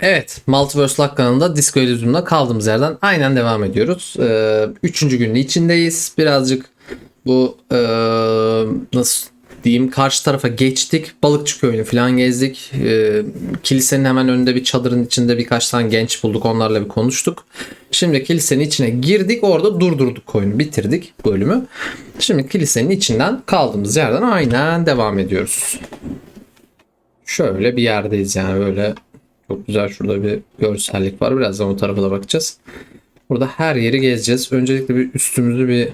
Evet, Multiverse Lock kanalında Disco Elysium'da kaldığımız yerden aynen devam ediyoruz. Üçüncü günün içindeyiz. Birazcık bu nasıl diyeyim, karşı tarafa geçtik. Balıkçı köyünü falan gezdik. Kilisenin hemen önünde bir çadırın içinde birkaç tane genç bulduk. Onlarla bir konuştuk. Şimdi kilisenin içine girdik. Orada durdurduk oyunu. Bitirdik bölümü. Şimdi kilisenin içinden kaldığımız yerden aynen devam ediyoruz. Şöyle bir yerdeyiz yani, böyle çok güzel, şurada bir görsellik var. Birazdan o tarafa da bakacağız. Burada her yeri gezeceğiz. Öncelikle bir üstümüzü bir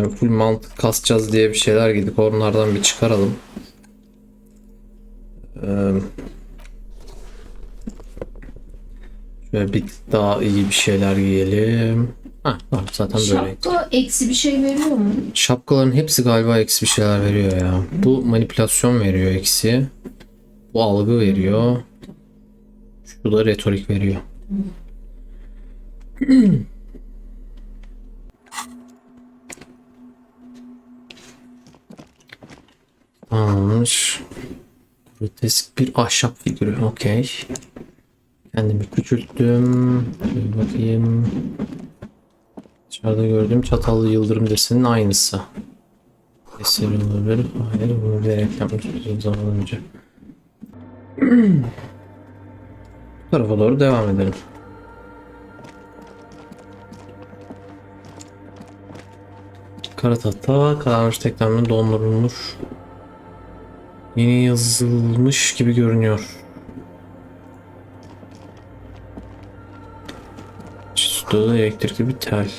full mantık kasacağız diye bir şeyler giydik. Onlardan bir çıkaralım. Şöyle bir daha iyi bir şeyler giyelim. Zaten böyle. Şapka eksi bir şey veriyor mu? Şapkaların hepsi galiba eksi bir şeyler veriyor ya. Bu manipülasyon veriyor eksi. Bu algı veriyor. Şu da retorik veriyor. Almış. Grotesk bir ahşap figürü. Okey. Kendimi küçülttüm. Bir bakayım. Dışarıda gördüğüm çatallı yıldırım desenin aynısı. Eseri olabilir. Hayır, bunu bilerek yapmış uzun zaman önce. Bu tarafa doğru devam edelim. Kara tahta, kararmış teklemle dondurulmuş. Yeni yazılmış gibi görünüyor. Stüdyoda elektrikli bir tel.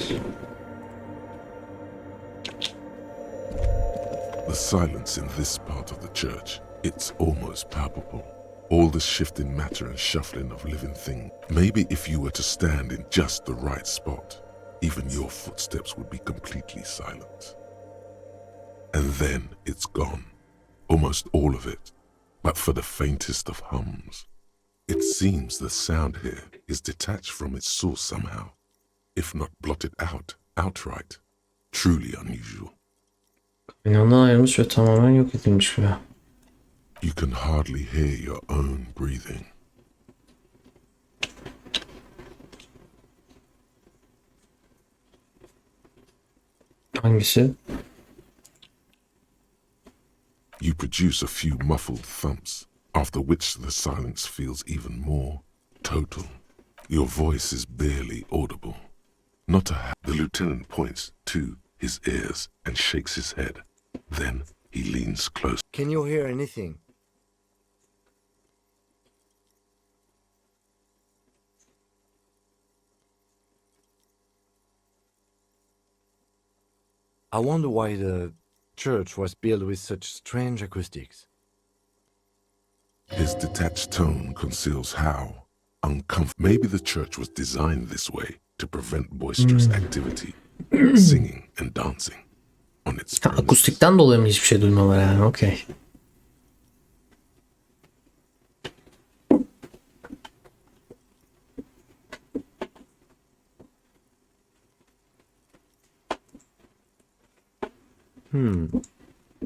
The silence in this part of the church, it's almost palpable. All the shifting matter and shuffling of living things. Maybe if you were to stand in just the right spot, even your footsteps would be completely silent. And then it's gone. Almost all of it, but for the faintest of hums. It seems the sound here is detached from its source somehow, if not blotted out outright. Truly unusual. Kaynağından ayrılmış ve tamamen yok edilmiş gibi. You can hardly hear your own breathing. Hangisi? You produce a few muffled thumps, after which the silence feels even more total. Your voice is barely audible. Not a The lieutenant points to his ears and shakes his head. Then he leans close. Can you hear anything? I wonder why the church was built with such strange acoustics. His detached tone conceals how uncomfortable. Maybe the church was designed this way to prevent boisterous activity, singing and dancing on its premises. Akustikten dolayı mı hiçbir şey duymuyorlar yani? Okey.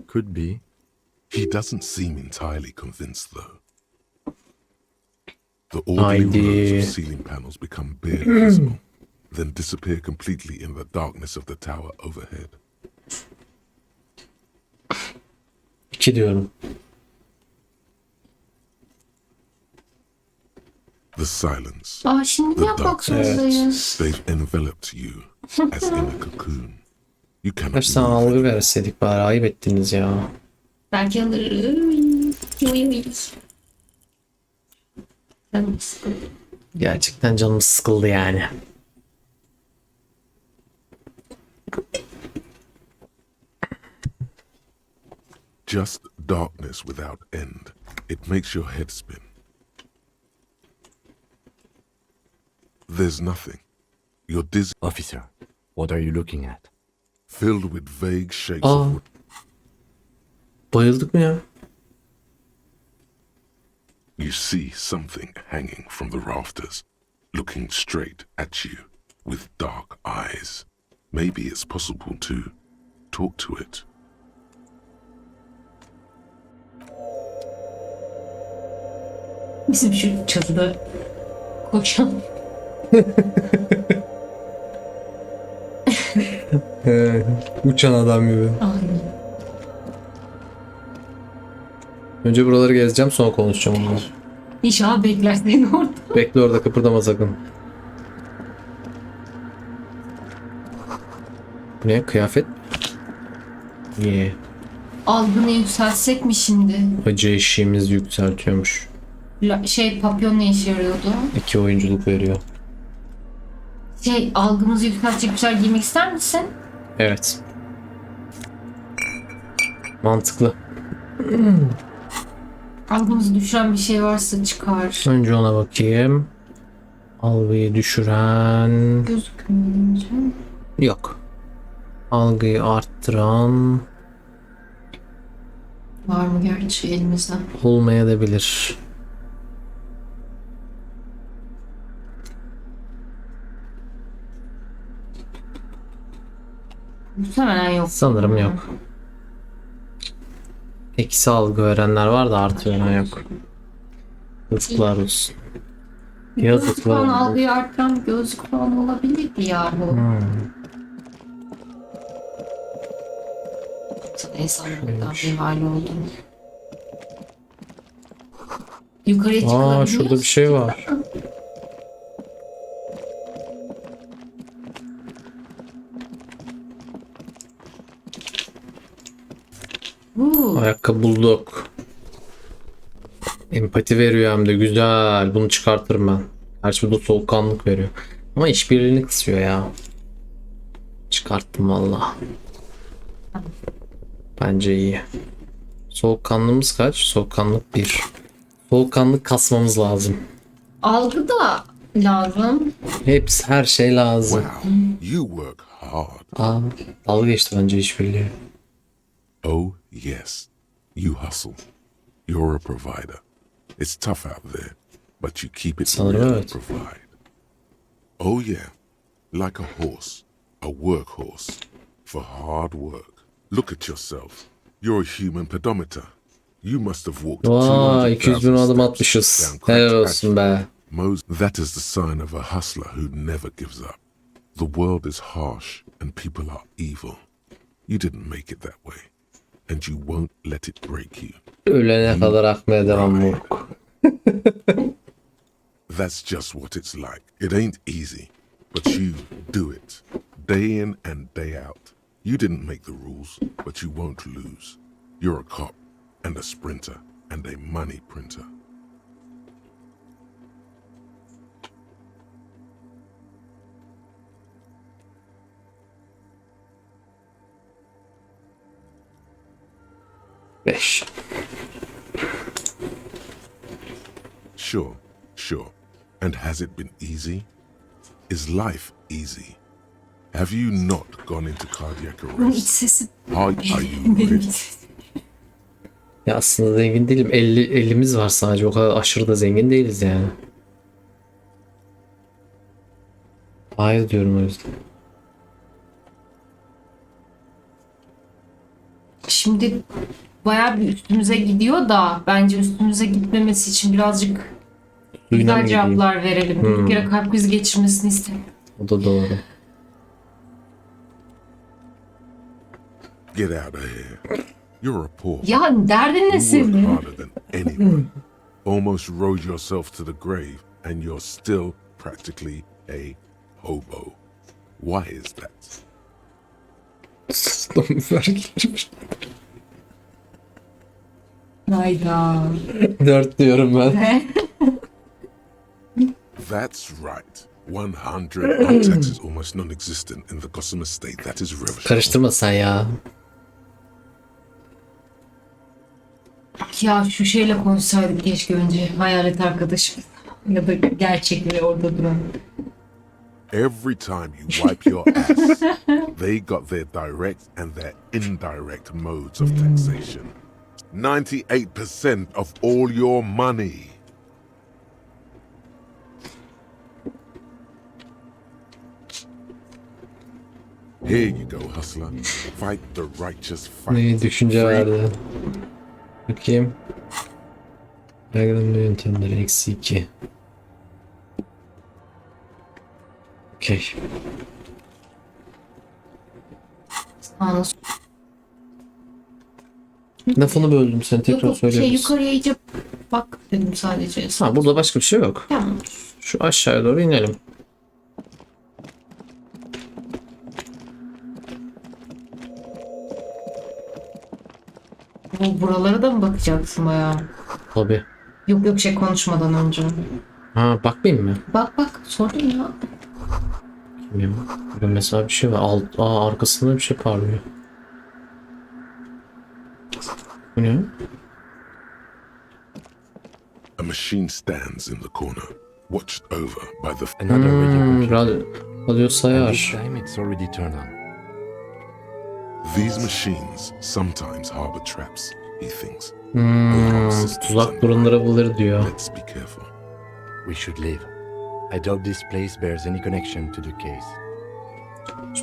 Could be. He doesn't seem entirely convinced, though. The orderly rows of ceiling panels become barely visible, then disappear completely in the darkness of the tower overhead. 2 diyorum. The silence, Şimdi the yapmak darkness, zorundayız. they've enveloped you as in a cocoon. You cannot Kaç tane move. algı verseydik bari, ayıp ettiniz ya. Belki alırım. Canım sıkıldı. Gerçekten canımız sıkıldı yani. Just darkness without end. It makes your head spin. There's nothing. You're dizzy, Officer, what are you looking at? filled with vague shapes Aa. of wood. Bayıldık mı ya? You see something hanging from the rafters, looking straight at you with dark eyes. Maybe it's possible to talk to it. Bizim şu çatıda koşan. Uçan adam gibi. Aynen. Önce buraları gezeceğim, sonra konuşacağım onları. İnşallah bekler seni orada. Bekle orada, kıpırdama sakın. Ne? Kıyafet? Niye? Algını yükseltsek mi şimdi? Acı eşiğimizi yükseltiyormuş. Papyon ne işe yarıyordu? 2 oyunculuk veriyor. Algımızı yükseltecek bir şeyler giymek ister misin? Evet. Mantıklı. Algımızı düşüren bir şey varsa çıkar. Önce ona bakayım. Algıyı düşüren... Gözükmüyor. Yok. Algıyı arttıran... Var mı gerçi elimizde? olmayabilir. Muhtemelen yok. Sanırım yok. Eksi algı verenler var da artı veren yok. Yazıklar olsun. Gözlük falan Yazıklar olsun. algıyı arttıran bir gözlük falan olabilirdi ya bu. İnsanlardan bir hali oldu. Yukarıya çıkılabiliyor. Şurada bir şey var. Ayakkabı bulduk. Empati veriyor hem de güzel. Bunu çıkartırım ben. Gerçi bu da soğukkanlılık veriyor. Ama işbirliğini kısıyor ya. Çıkarttım valla. Bence iyi. Soğukkanlığımız kaç? Soğukkanlık 1. Soğukkanlık kasmamız lazım. Algı da lazım. Hepsi, her şey lazım. Wow, you work hard. Dalga geçti bence işbirliği. Oh, yes. You hustle. You're a provider. It's tough out there, but you keep it Sanırım real and evet. provide. Oh, yeah. Like a horse, a workhorse, for hard work. Look at yourself. You're a human pedometer. You must have walked Vay, 200 bin 200,000 adım steps atmışız. down cracked Helal olsun be. That is the sign of a hustler who never gives up. The world is harsh and people are evil. You didn't make it that way, and you won't let it break you. Ölene kadar akmaya devam moruk. That's just what it's like. It ain't easy, but you do it. Day in and day out. You didn't make the rules, but you won't lose. You're a cop and a sprinter and a money printer. Beş. Sure. And has it been easy? Is life easy? Have you not gone into cardiac Bunun iç arrest? sesi Are you benim rich? iç sesim. Ya aslında zengin değilim. 50'miz var sadece. O kadar aşırı da zengin değiliz yani. Hayır diyorum o yüzden. Şimdi bayağı bir üstümüze gidiyor da bence üstümüze gitmemesi için birazcık Suyuna mı güzel gideyim? cevaplar verelim. Bir kere kalp krizi geçirmesini istemiyorum. O da doğru. Get out of here. You're a poor. Ya derdin ne You work senin? harder than anyone. Almost rode yourself to the grave, and you're still practically a hobo. Why is that? Hayda. 4 diyorum ben. That's right. 100. Our tax is almost non-existent in the Gossamer state. That is revolutionary. Karıştırma sen ya. Ya şu şeyle konuşsaydık keşke önce. Hayalet arkadaşım. Ya da gerçekleri orada duran. Every time you wipe your ass, they got their direct and their indirect modes of taxation. 98% of all your money. Here you go, hustler. Fight the righteous fight. Ne düşünce Free- verdi. Bakayım. Diagramlı yöntemleri -2. Okey. Sağına Lafını böldüm, seni tekrar yok, söyleyebilirsin. yukarıya iyice bak dedim sadece. Ha, burada başka bir şey yok. Tamam. Şu aşağıya doğru inelim. Buralara da mı bakacaksın bayağı? Tabii. Yok konuşmadan önce. Ha, bakmayayım mı? Bak sordum ya. Bilmiyorum. Burada mesela bir şey var. Arkasında bir şey parlıyor. Bu ne? A machine stands in the corner, watched over by the... Another radio computer. Radyo And this sayar. time it's already turned on. These machines sometimes harbor traps, he thinks. Unlock systems Tuzak and- bulundurabilir diyor. Let's be careful. We should leave. I doubt this place bears any connection to the case.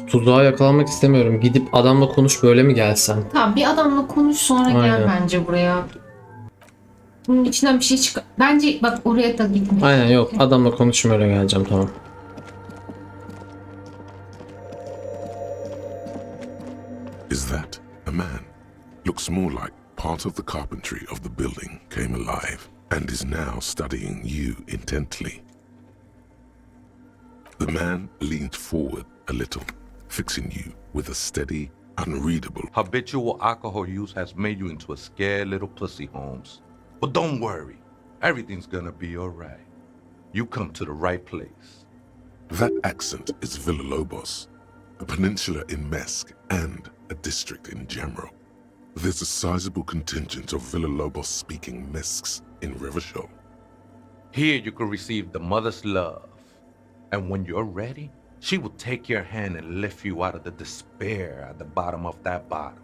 Tuzağa yakalanmak istemiyorum. Gidip adamla konuş, böyle mi gelsen? Tamam, bir adamla konuş sonra gel Aynen. bence buraya. Bunun içinden bir şey çıkar. Bence bak oraya da gitme. Aynen, yok. Adamla konuşayım, öyle geleceğim, tamam. Is that a man? Looks more like part of the carpentry of the building came alive and is now studying you intently. The man leaned forward a little, fixing you with a steady, unreadable... Habitual alcohol use has made you into a scared little pussy, Holmes. But don't worry, everything's gonna be alright. You come to the right place. That accent is Villalobos, a peninsula in Mesk and a district in general. There's a sizable contingent of Villalobos-speaking Mesks in Rivershaw. Here you can receive the mother's love. And when you're ready, she will take your hand and lift you out of the despair at the bottom of that bottle.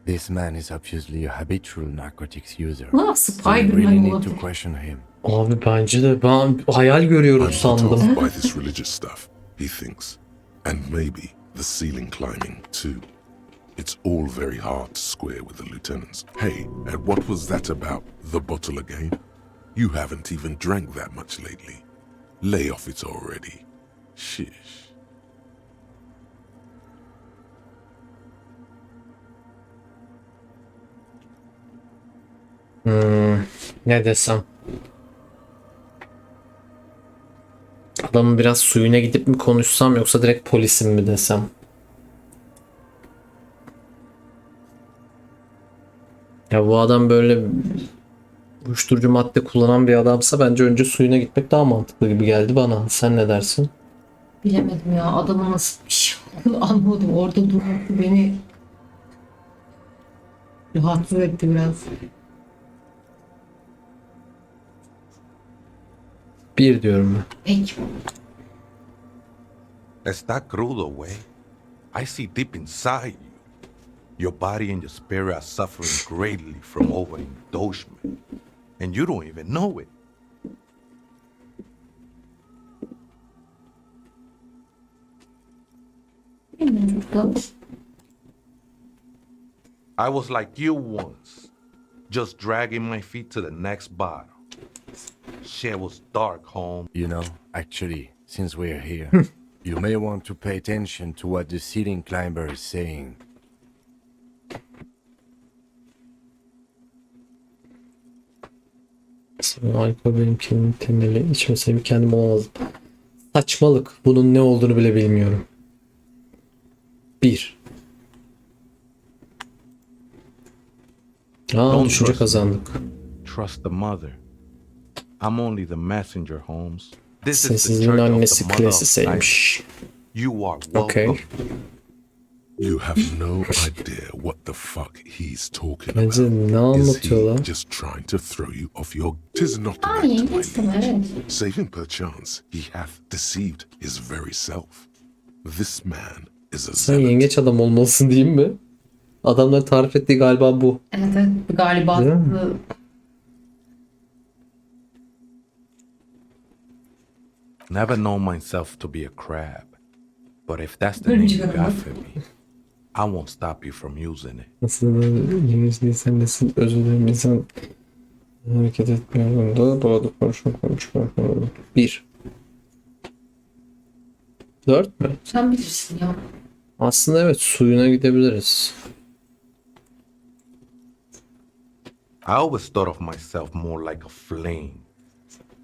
This man is obviously a habitual narcotics user. Ne So we really Spider-Man need to olabilir. question him. Abi bence de ben hayal görüyorum I'm put sandım. off by this religious stuff, he thinks. And maybe the ceiling climbing, too. It's all very hard to square with the lieutenants. Hey, and what was that about, the bottle again? You haven't even drank that much lately. Lay off it already. Shish. Ne desem? Adamın biraz suyuna gidip mi konuşsam, yoksa direkt polisim mi desem? Ya bu adam böyle uyuşturucu madde kullanan bir adamsa bence önce suyuna gitmek daha mantıklı gibi geldi bana. Sen ne dersin? Bilemedim ya, adamın nasıl bir şey olduğunu anladım. Orada durması beni rahatsız etti biraz. Bir diyorum ben. Peki. Está crudo, way. I see deep inside you. Your body and your spirit are suffering greatly from overindulgence. And you don't even know it. I was like you once, just dragging my feet to the next bottle. Shit was dark, home. You know, actually, since we're here, you may want to pay attention to what the ceiling climber is saying. Alkol benimkinin temeli. İçmeseydim kendim olamazdım. Saçmalık. Bunun ne olduğunu bile bilmiyorum. 1. Don't Düşünce trust kazandık. Trust the mother. I'm only the messenger, Holmes. This is the Sensizliğin church of annesi the mother of klasiseymiş. You are Okay. welcome. You have no idea what the fuck he's talking Bence about. ne Is anlatıyorlar? he just trying to throw you off your... 'Tis not an Ay, act, my neyse, liege. evet. Save him perchance, he hath deceived his very self. This man is a Sen zealot. yengeç adam olmalısın diyeyim mi? Adamların tarif ettiği galiba bu. Evet galiba. Değil mi? Never known myself to be a crab. But if that's the name you got for me, I won't stop you from using it. Nasıl da yengeç değilsen nesin, özür dilerim, insan Hareket etmiyorum da burada konuşulan. 1. 4 mü? Sen bilirsin ya. Aslında evet, suyuna gidebiliriz. I always thought of myself more like a flame,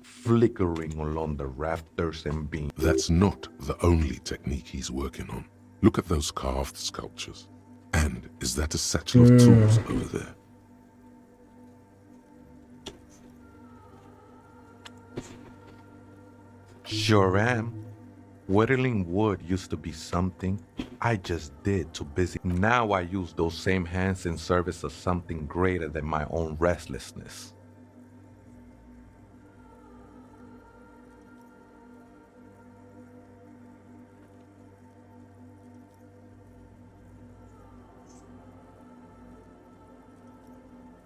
flickering along the rafters and beams. That's not the only technique he's working on. Look at those carved sculptures. And is that a satchel of tools over there? Sure am. Whittling wood used to be something I just did too busy. Now I use those same hands in service of something greater than my own restlessness.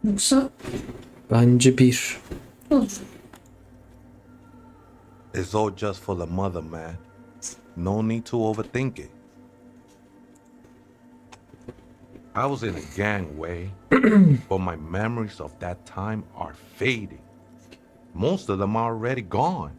Yoksa Bence 1. olur. It's all just for the mother, man. No need to overthink it. I was in a gang way, but my memories of that time are fading. Most of them are already gone.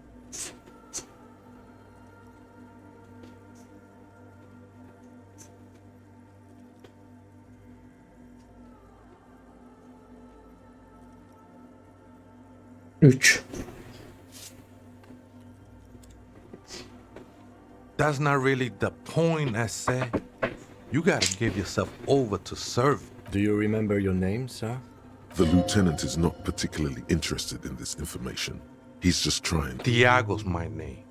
Üç. That's not really the point, I said. You gotta give yourself over to serve. Do you remember your name, sir? The lieutenant is not particularly interested in this information. He's just trying. Tiago's my name,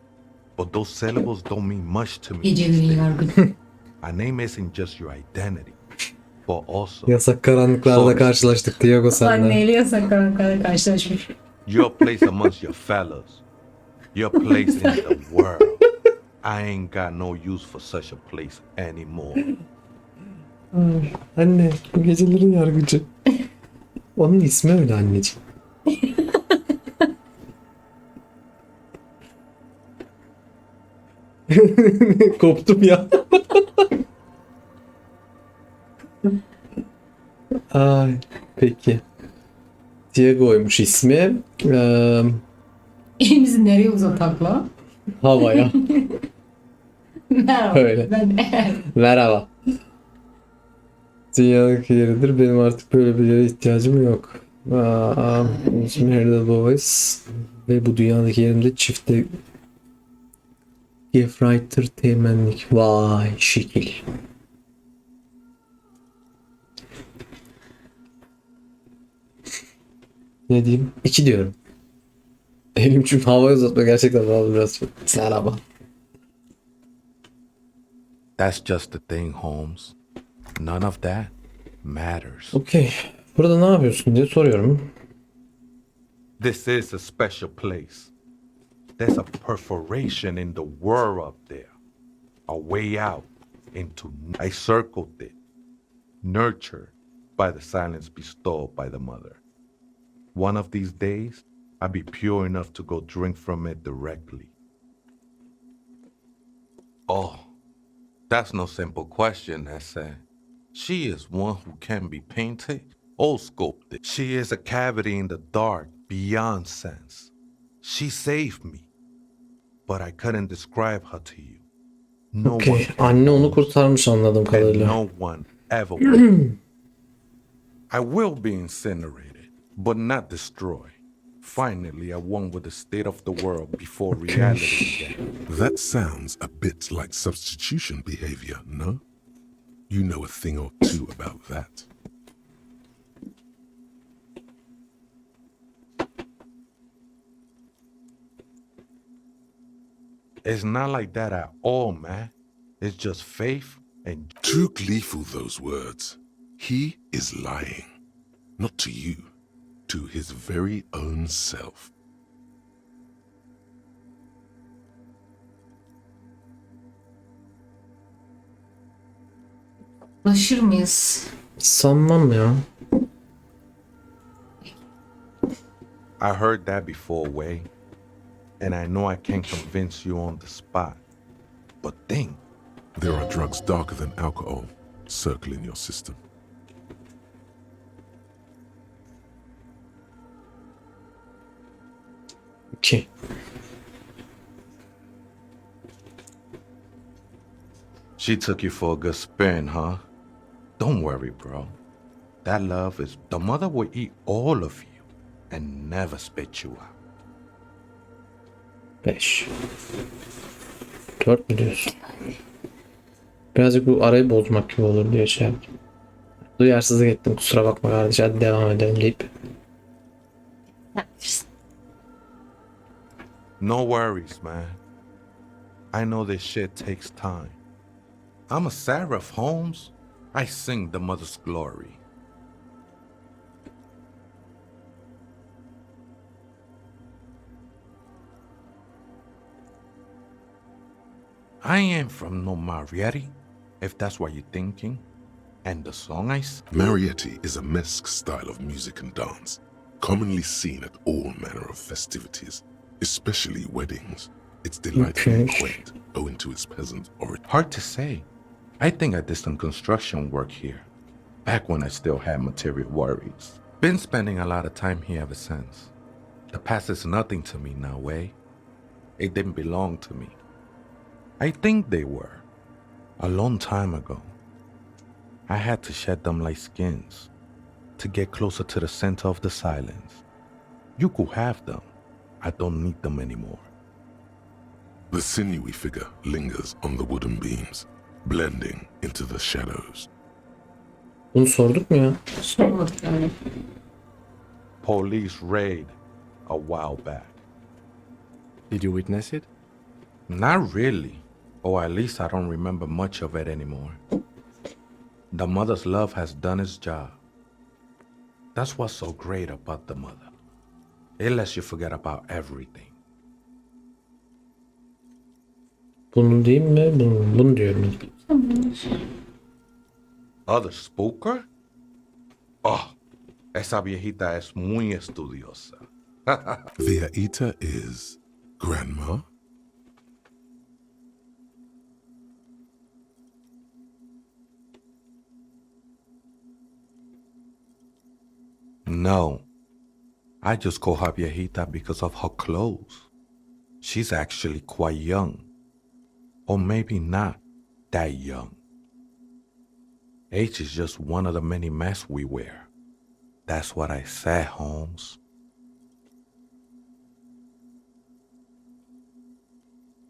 but those syllables don't mean much to me. Gecenin yargıcı. A name isn't just your identity, but also Yasak karanlıklarda karşılaştık Diego senle. Anneyle yasak karanlıklarla karşılaşmış. your place amongst your fellows, your place in the world. I ain't got no use for such a place anymore. Anne, bu gecelerin yargıcı. Onun ismi öyle anneciğim. Koptum ya. Ay, peki. Diego'ymuş ismi. Elimizi nereye uzatakla? Havaya. Merhaba. Öyle. Ben Merhaba. Dünyadaki yeridir. Benim artık böyle bir yere ihtiyacım yok. Şimdi Harry'de Boys ve bu dünyadaki yerimde çifte Gefreiter teğmenlik. Vay şekil. Ne diyeyim? 2 diyorum. Elim çünkü havaya uzatma gerçekten bağlı biraz çok. Merhaba. That's just the thing, Holmes. None of that matters. Okey. Burada ne yapıyorsun diye soruyorum. This is a special place. There's a perforation in the world up there. A way out into... I circled it. Nurtured by the silence bestowed by the mother. One of these days, I'll be pure enough to go drink from it directly. Oh, that's no simple question, I said. She is one who can be painted or sculpted. She is a cavity in the dark beyond sense. She saved me, but I couldn't describe her to you. No Okey. one Anne onu kurtarmış anladığım and kadarıyla. no one ever will. I will be incinerated, but not destroyed. Finally, I won with the state of the world before reality began. That sounds a bit like substitution behavior, no? You know a thing or two about that. It's not like that at all, man. It's just faith and... Too gleeful, those words. He is lying. Not to you, to his very own self. Ulaşır mıyız? Sanmam ya. I heard that before, Way. And I know I can't convince you on the spot. But think, There are drugs darker than alcohol circling your system. 2. She took you for a good spin, huh? Don't worry, bro. That love is... The mother will eat all of you and never spit you out. 5. 4 mü diyorsun? Birazcık bu arayı bozmak gibi olur diye şey yaptım. Duyarsızlık ettim, kusura bakma kardeş, hadi devam edelim deyip. No worries, man. I know this shit takes time. I'm a seraph, Holmes. I sing the mother's glory. I ain't from no Marietti, if that's what you're thinking. And the song Marietti is a mesque style of music and dance, commonly seen at all manner of festivities, especially weddings. It's delightfully quaint, owing to its peasant origin. Hard to say. I think I did some construction work here, back when I still had material worries. Been spending a lot of time here ever since. The past is nothing to me now, eh? It didn't belong to me. I think they were. A long time ago. I had to shed them like skins to get closer to the center of the silence. You could have them. I don't need them anymore. The sinewy figure lingers on the wooden beams, blending into the shadows. Bunu sorduk mu ya? Sormadık yani. Police raid a while back. Did you witness it? Not really. Or at least I don't remember much of it anymore. The mother's love has done its job. That's what's so great about the mother. It lets you forget about everything. Bunu diyeyim mi? Bunu diyorum. Other spooker? Oh, esa viejita es muy estudiosa. The Aita is Grandma? No, I just call her viejita because of her clothes. She's actually quite young. Or maybe not that young. Age is just one of the many masks we wear. That's what I said, Holmes.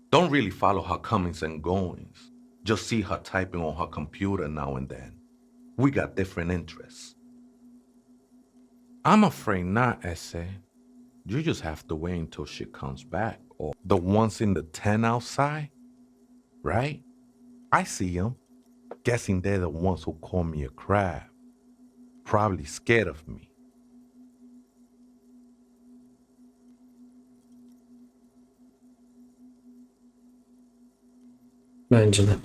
Don't really follow her comings and goings. Just see her typing on her computer now and then. We got different interests. I'm afraid not, Essay. You just have to wait until she comes back. Or the ones in the tent outside, right? I see them. Guessing they're the ones who call me a crab. Probably scared of me. Bence de.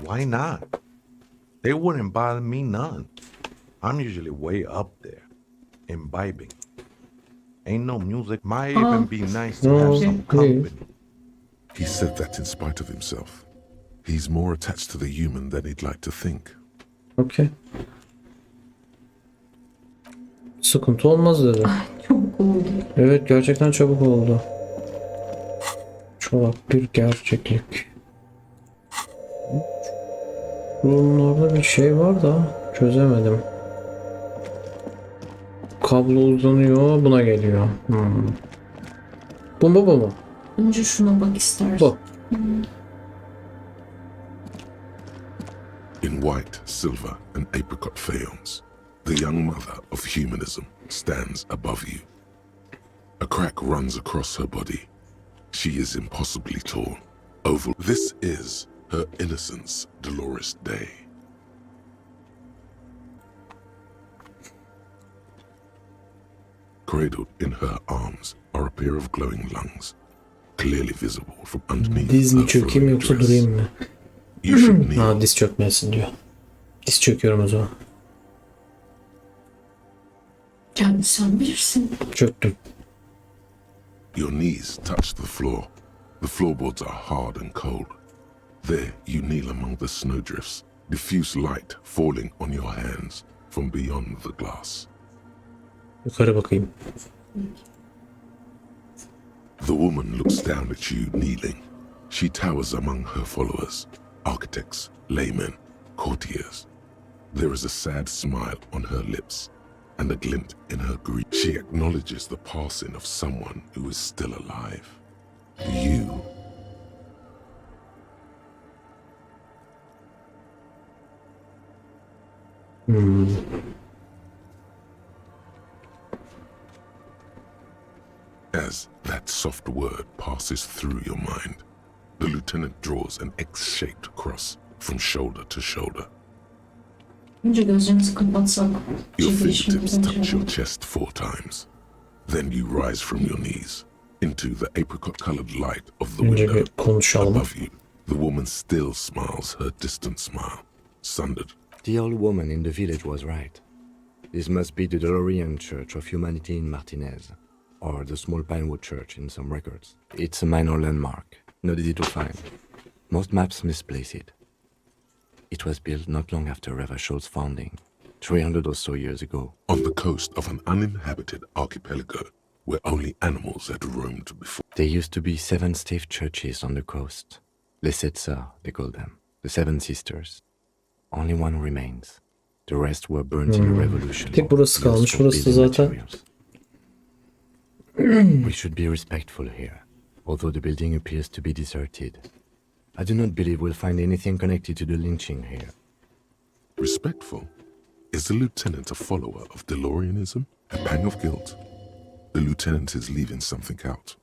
Why not? They wouldn't bother me none. I'm usually way up there, imbibing. Ain't no music. Might even be nice to have some company. He said that in spite of himself. He's more attached to the human than he'd like to think. Okay. Sıkıntı olmaz dedi. Çok oldu. Evet, gerçekten çabuk oldu. Çolak bir gerçeklik. Bunlarda bir şey var da çözemedim. Kablo uzanıyor, buna geliyor. Bu mu? Önce şuna bak istersen. Bu. In white, silver, and apricot faience, the young mother of humanism stands above you. A crack runs across her body. She is impossibly tall. Oval. This is her innocence, Dolores Day. Cradled in her arms are a pair of glowing lungs, clearly visible from underneath Diz mi her çökeyim flowing yoksa dress. durayım mı? You should kneel. Ha, diz çökmesin diyor. Diz çöküyorum o zaman. Yani sen bilirsin. Çöktüm. Your knees touch the floor. The floorboards are hard and cold. There you kneel among the snowdrifts, diffuse light falling on your hands from beyond the glass. Yukarı bakayım. The woman looks down at you kneeling. She towers among her followers, architects, laymen, courtiers. There is a sad smile on her lips and a glint in her greed. She acknowledges the passing of someone who is still alive. You. As that soft word passes through your mind, the lieutenant draws an X-shaped cross from shoulder to shoulder. Önce gözlerinizi kapatsak. Your Çevirisini fingertips touch your konuşalım. chest 4 times. Then you rise from your knees into the apricot-colored light of the Önce window. bir konuşalım. Above you, the woman still smiles her distant smile, sundered. The old woman in the village was right. This must be the Delorean Church of Humanity in Martinaise'de, or the small Pinewood Church in some records. It's a minor landmark, not easy to find. Most maps misplace it. It was built not long after Ravachol's founding, 300 or so years ago. On the coast of an uninhabited archipelago where only animals had roamed before. There used to be 7 stave churches on the coast. Les Sept Sœurs, they call them. The 7 Sisters. Only one remains. The rest were burnt in the revolution. Tek burası or kalmış, used for burası da building zaten. materials. We should be respectful here, although the building appears to be deserted. I do not believe we'll find anything connected to the lynching here. Respectful? Is the lieutenant a follower of DeLoreanism? A pang of guilt? The lieutenant is leaving something out.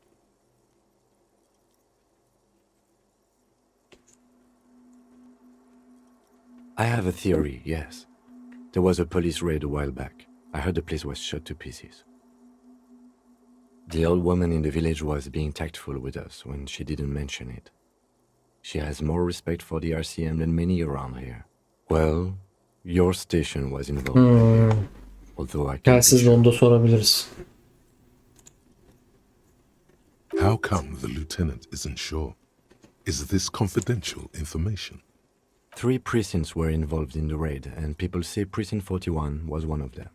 I have a theory, yes. There was a police raid a while back. I heard the place was shot to pieces. The old woman in the village was being tactful with us when she didn't mention it. She has more respect for the RCM than many around here. Well, your station was involved. Although I can't be Telsiz de sure. onu da sorabiliriz. How come the lieutenant isn't sure? Is this confidential information? 3 precincts were involved in the raid, and people say Precinct 41 was one of them.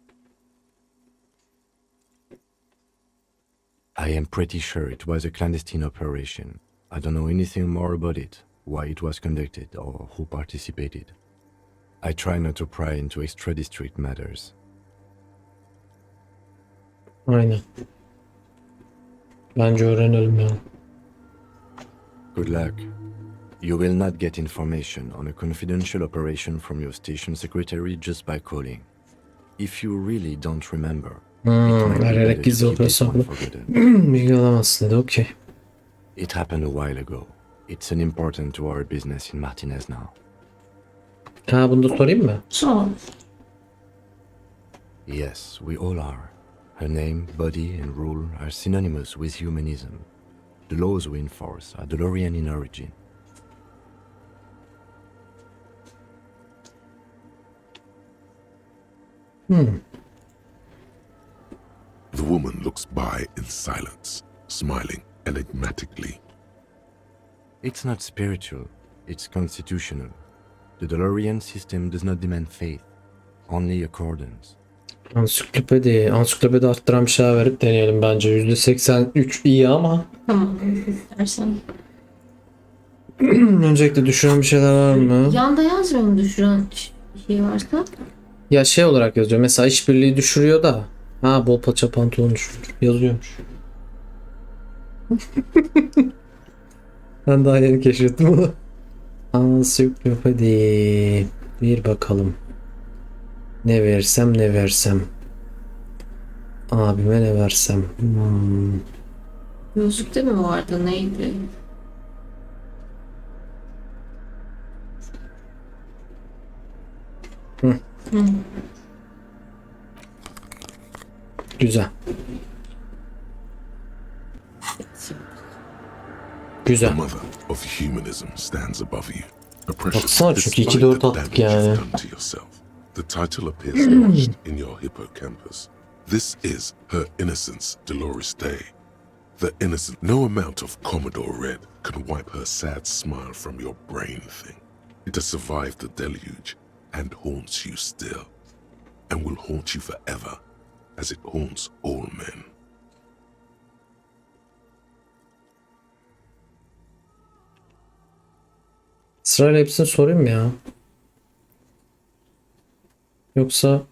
I am pretty sure it was a clandestine operation. I don't know anything more about it, why it was conducted, or who participated. I try not to pry into extra-district matters. Aynen. Bence öğrenelim ya. Good luck. You will not get information on a confidential operation from your station secretary just by calling. If you really don't remember, it might be Vererek better gizli to keep this one operasyon. forgotten. Bilgi alamazsın dedi. Okey. It happened a while ago. It's unimportant to our business in Martinez now. Ha bunu da sorayım mı? Sor. Yes, we all are. Her name, body, and rule are synonymous with humanism. The laws we enforce are Delorean in origin. The woman looks by in silence, smiling enigmatically. It's not spiritual, it's constitutional. The Delorean system does not demand faith, only accordance. Ansiklopedi. Ansiklopedi arttıran bir şeyler verip deneyelim bence. %83 iyi ama Tamam. Dersen. öncelikle düşüren bir şeyler var mı? Yanda yazmıyor mu düşüren şey varsa? Ya şey olarak yazıyor. Mesela işbirliği düşürüyor da. Ha bol paça pantolon düşürür. Yazıyormuş. Ben daha yeni keşfettim bunu. Ansiklopedi. Bir bakalım. Ne versem ne versem. Abime ne versem. Gözlükte mi vardı neydi? Güzel. The Güzel. mother of humanism stands above you. A precious Baksana çünkü despite 2-4 the attık damage yani. you've done to yourself. The title appears lodged in your hippocampus. This is her innocence, Dolores Day. The innocent. No amount of Commodore Red can wipe her sad smile from your brain thing. It has survived the deluge and haunts you still, and will haunt you forever, as it haunts all men. Sırayla hepsini sorayım mı ya? Yoksa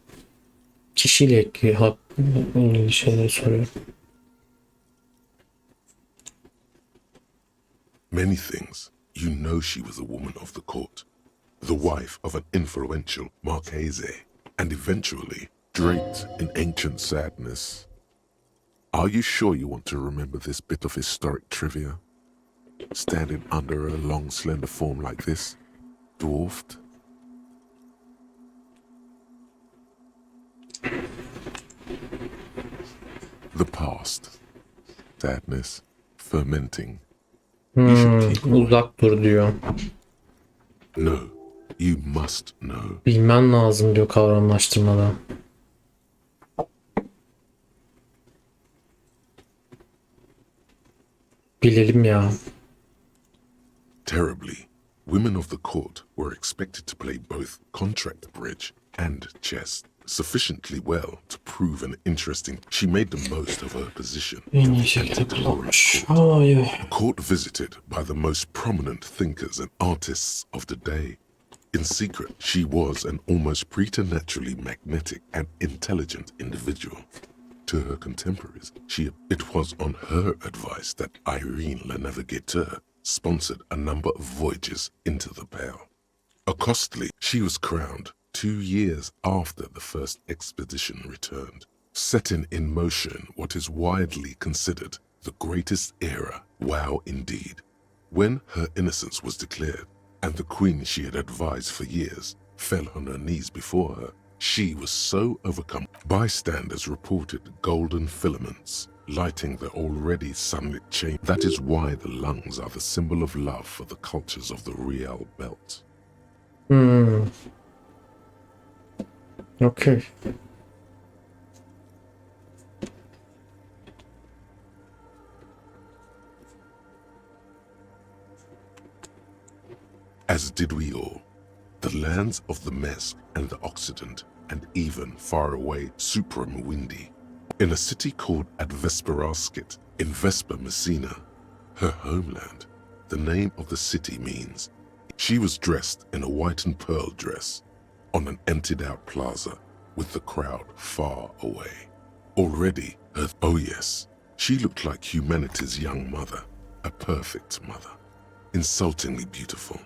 kişiyle ilgili şeyleri soruyorum. Many things. You know she was a woman of the court, the wife of an influential Marchese, and eventually draped in ancient sadness. Are you sure you want to remember this bit of historic trivia? Standing under a long, slender form like this, dwarfed? The past. Sadness. Fermenting. You should keep quiet. Uzak dur diyor. No, you must know. Bilmen lazım diyor kavramlaştırmada. Bilelim ya. Terribly, women of the court were expected to play both contract bridge and chess sufficiently well to prove an interesting. She made the most of her position. En iyi şekilde kullanmış. Ay ay. A court visited by the most prominent thinkers and artists of the day. In secret, she was an almost preternaturally magnetic and intelligent individual. To her contemporaries, it was on her advice that Irene Le Navigateur sponsored a number of voyages into the Pale. Accostly, she was crowned 2 years after the first expedition returned, setting in motion what is widely considered the greatest era, wow indeed. When her innocence was declared, and the queen she had advised for years fell on her knees before her, she was so overcome. Bystanders reported golden filaments lighting the already sunlit chamber. That is why the lungs are the symbol of love for the cultures of the Real Belt. Okay. As did we all. The lands of the Mesk and the Occident, and even far away Supramuindi. In a city called Advesperaskit in Vespa Messina, her homeland, the name of the city means. She was dressed in a white and pearl dress on an emptied out plaza with the crowd far away. Already, oh yes, she looked like humanity's young mother, a perfect mother, insultingly beautiful.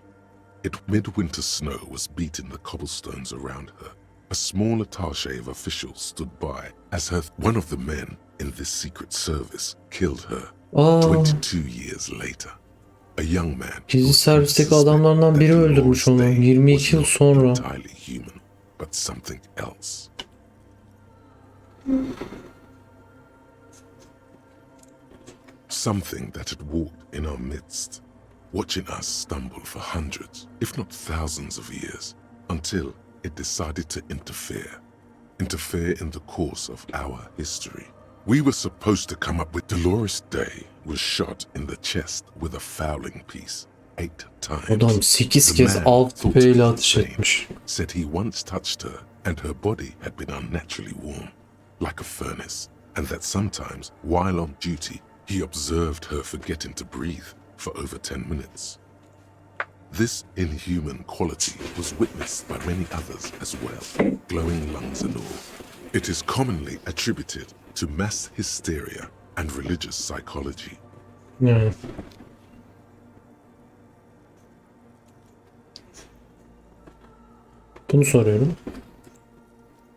Midwinter snow was beating the cobblestones around her. A small attaché of officials stood by as one of the men in this secret service killed her 22 years later. A young man. Gizli servisteki adamlardan biri öldürmüş onu 22 yıl sonra. Entirely human, but something else. Something that had walked in our midst, watching us stumble for hundreds, if not thousands of years, until it decided to interfere in the course of our history. We were supposed to come up with Dolores Day was shot in the chest with a fowling piece 8 times. Adam 8 kez alt tüfeğiyle ateş etmiş. Said he once touched her and her body had been unnaturally warm, like a furnace, and that sometimes, while on duty, he observed her forgetting to breathe for over 10 minutes. This inhuman quality was witnessed by many others as well, glowing lungs and all. It is commonly attributed to mass hysteria and religious psychology. Yani. Bunu soruyorum.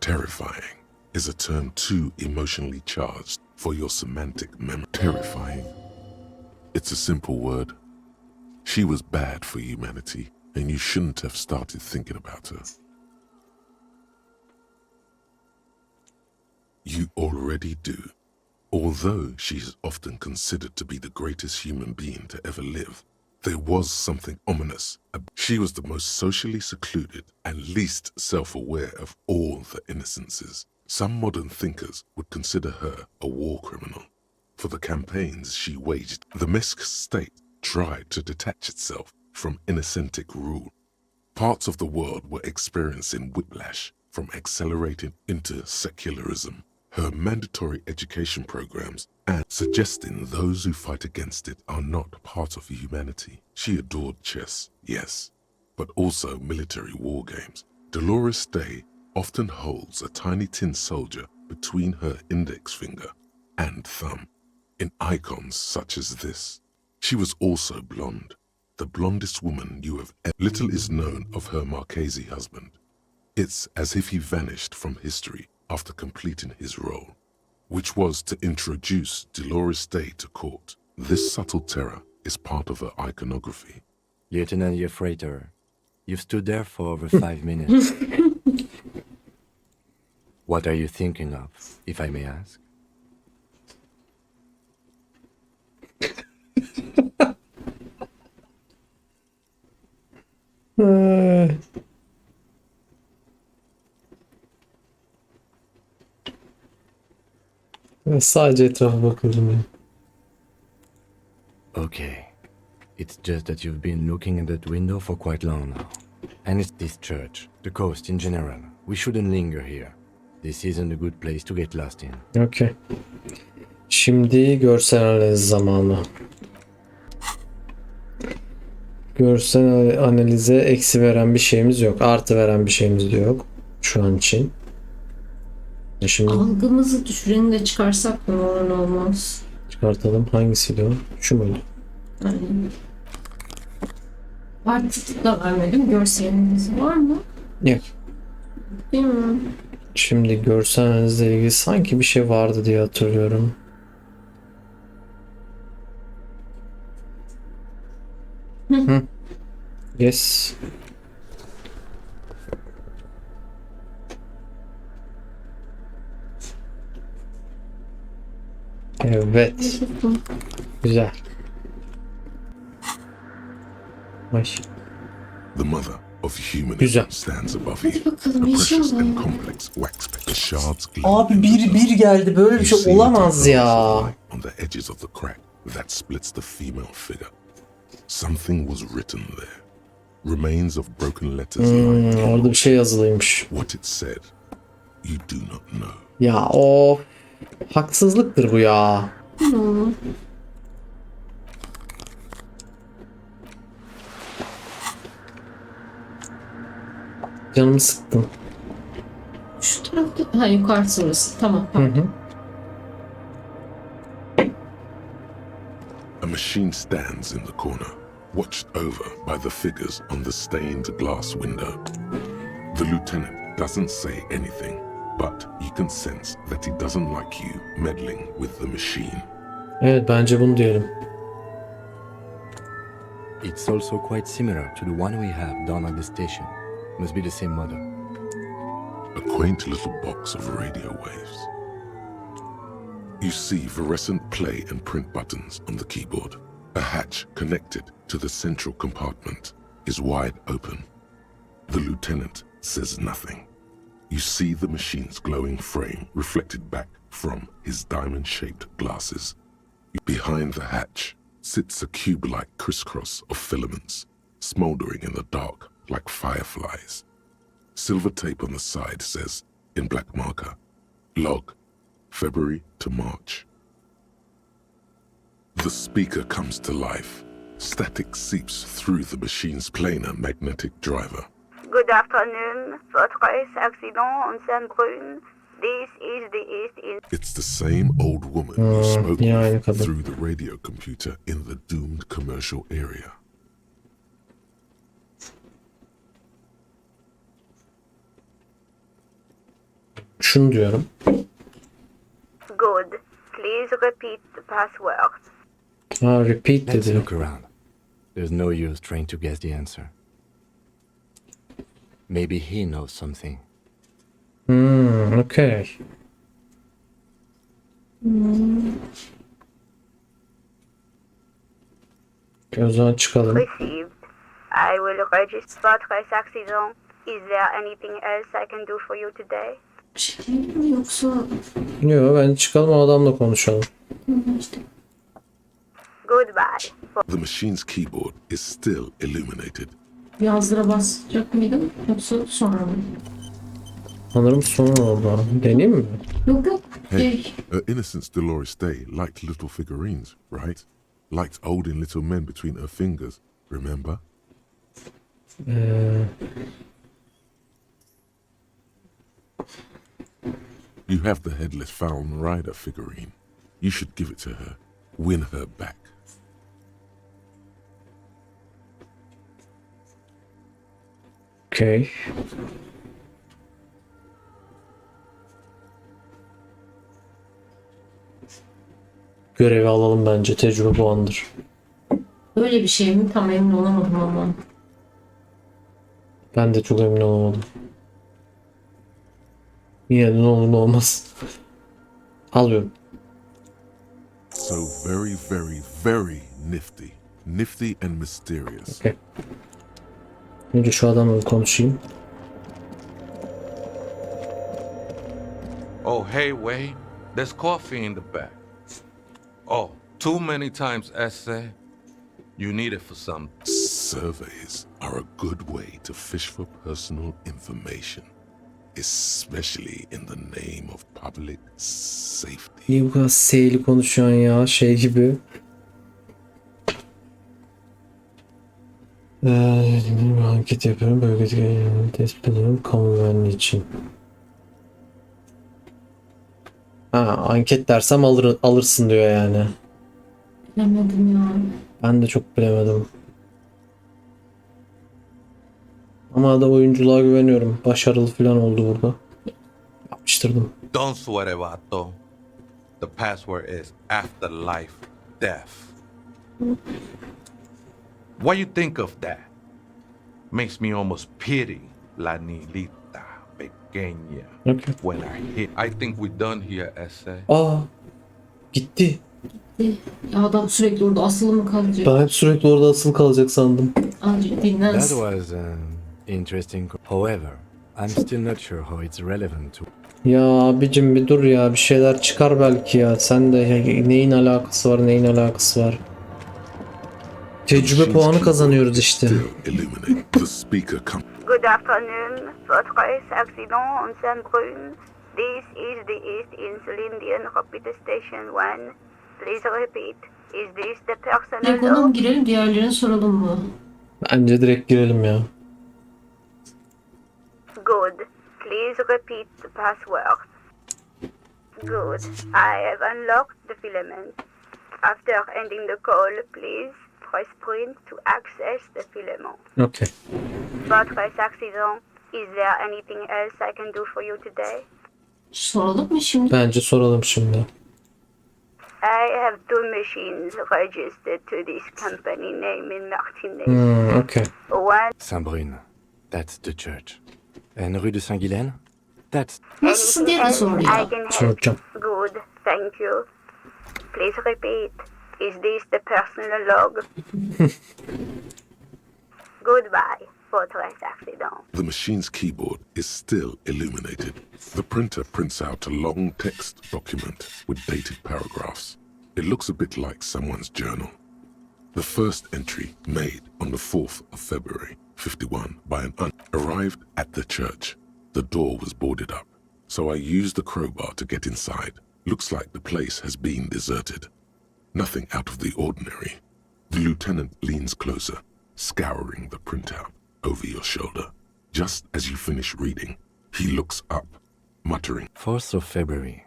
Terrifying is a term too emotionally charged for your semantic memory. Terrifying. It's a simple word. She was bad for humanity, and you shouldn't have started thinking about her. You already do. Although she is often considered to be the greatest human being to ever live, there was something ominous. She was the most socially secluded and least self-aware of all the innocences. Some modern thinkers would consider her a war criminal. For the campaigns she waged, the Mesk state tried to detach itself from innocentic rule. Parts of the world were experiencing whiplash from accelerating into secularism. Her mandatory education programs and suggesting those who fight against it are not part of humanity. She adored chess, yes, but also military war games. Dolores Day often holds a tiny tin soldier between her index finger and thumb in icons such as this. She was also blonde, the blondest woman you have ever. Little is known of her Marchese husband. It's as if he vanished from history after completing his role, which was to introduce Dolores Day to court. This subtle terror is part of her iconography. Lieutenant Yefreighter, you've stood there for over 5 minutes. What are you thinking of, if I may ask? Sadece etrafa bakıyorum ya. Okay. It's just that you've been looking at that window for quite long now. And it's this church, the coast in general. We shouldn't linger here. This isn't a good place to get lost in. Okay. Şimdi görsel analiz zamanı. Görsel analize eksi veren bir şeyimiz yok. Artı veren bir şeyimiz de yok. Şu an için. Şimdi Algımızı düşüreni de çıkarsak mı olur olmaz? çıkartalım. Hangisiydi o? Şu muydu? Aynen. Artık da vermedim. Görseliniz var mı? Yok. Değil mi? Şimdi görsel analizle ilgili sanki bir şey vardı diye hatırlıyorum. Hı. Yes. Evet. Güzel. Ay. The mother of humanism Güzel. stands above you. bakalım, A precious inşallah. and complex wax paper. The shards gleam Abi in the bir dark. geldi. Böyle bir You şey see olamaz little ya. bars of light on the edges of the crack that splits the female figure. Something was written there. Remains of broken letters lying Orada bir şey yazılıymış. What it said, you do not know. Ya o haksızlıktır bu ya. Canımı sıktın. Şu tarafta... Ha, yukarısı orası. Tamam. Hı hı. A machine stands in the corner, watched over by the figures on the stained glass window. The lieutenant doesn't say anything, but you can sense that he doesn't like you meddling with the machine. Evet, bence bunu diyelim. It's also quite similar to the one we have down at the station. Must be the same model. A quaint little box of radio waves. You see fluorescent play and print buttons on the keyboard. A hatch connected to the central compartment is wide open. The lieutenant says nothing. You see the machine's glowing frame reflected back from his diamond-shaped glasses. Behind the hatch sits a cube-like crisscross of filaments, smoldering in the dark like fireflies. Silver tape on the side says, in black marker, log, February to March. The speaker comes to life. Static seeps through the machine's planar magnetic driver. Good afternoon. Votre accident on Saint-Brun. This is the East in... It's the same old woman you spoke yani with kadın. through the radio computer in the doomed commercial area. Şunu diyorum. Good. Please repeat the password. Ha, repeat Let's dedi. look around. There's no use trying to guess the answer. Maybe he knows something. Okay. O zaman çıkalım. Received. I will register votre accident. Is there anything else I can do for you today? Bir şey mi yoksa... Yok, bence çıkalım, o adamla konuşalım. İşte Goodbye. The machine's keyboard is still illuminated. yazdıra basacak mıydım yoksa sonra mı? Sanırım sorun oldu. Deneyeyim mi? Yok yok. Hey, Innocence Dolores Day liked little figurines, right? Liked holding little men between her fingers, remember? You have the headless Fallen Rider figurine. You should give it to her. Win her back. Okay. Görevi alalım bence. Tecrübe puanıdır. Böyle bir şey mi? Tam emin olamadım ama. Ben de çok emin olamadım. Yine de ne olur ne olmaz. Alıyorum. So very, very, very nifty. Nifty and mysterious. Okay. Önce şu adamla konuşayım. Oh, hey, Wade. There's coffee in the back. Oh, too many times essay. You need it for some. Surveys are a good way to fish for personal information, especially in the name of public safety. Niye bu kadar seyli konuşuyorsun ya? Şey gibi. Bir anket yapıyorum. Bölgedeki yayınlarını tespit ediyorum. Kamu güvenliği için. Anket dersem alırsın diyor yani. Bilemedim ya. Ben de çok bilemedim. Ama da oyunculuğa güveniyorum. Başarılı falan oldu burada. Yapıştırdım. Don't sweat it, vato. The password is afterlife death. What you think of that? Makes me almost pity La Nilita Pequeña. Okay. When I hit, I think we're done here, essay. Gitti. Ya adam sürekli orada asılı mı kalacak? Ben hep sürekli orada asılı kalacak sandım. Azıcık That dinlensin. was interesting. However, I'm still not sure how it's relevant to. Ya abicim bir dur ya, bir şeyler çıkar belki ya. Sen de neyin alakası var, neyin alakası var. Tecrübe puanı kazanıyoruz işte. Still illuminate the speaker. Good afternoon. Votre accident on Saint-Brune. This is the East Insulindian Rapid Station 1. Please repeat. Is this the personal Direkt ona mı log? girelim, diğerlerine soralım mı? Bence direkt girelim ya. Good. Please repeat the password. Good. I have unlocked the filament. After ending the call, please press print to access the filament. Okay. Votre accident. Is there anything else I can do for you today? Soralım mı şimdi? Bence soralım şimdi. I have two machines registered to this company name in Martinaise'de. Okay. One Saint-Brune. That's the church. And Rue de Saint-Guylaine? That's Nasılsın diye de else sor I ya. can help. Soracağım. Good, thank you. Please repeat. Is this the personal log? Goodbye, votre accident. The machine's keyboard is still illuminated. The printer prints out a long text document with dated paragraphs. It looks a bit like someone's journal. The first entry, made on the 4th of February, 51, by an arrived at the church. The door was boarded up, so I used the crowbar to get inside. Looks like the place has been deserted. Nothing out of the ordinary. The lieutenant leans closer, scouring the printout over your shoulder. Just as you finish reading, he looks up, muttering, 4th of February.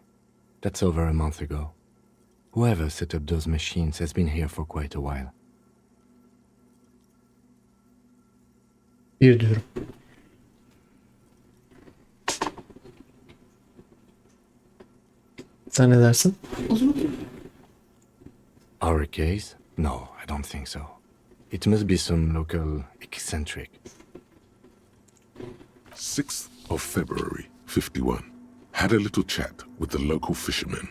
That's over a month ago. Whoever set up those machines has been here for quite a while. Bir diyorum. Sen ne dersin? Our case? No, I don't think so. It must be some local eccentric. 6th of February, 51. Had a little chat with the local fishermen.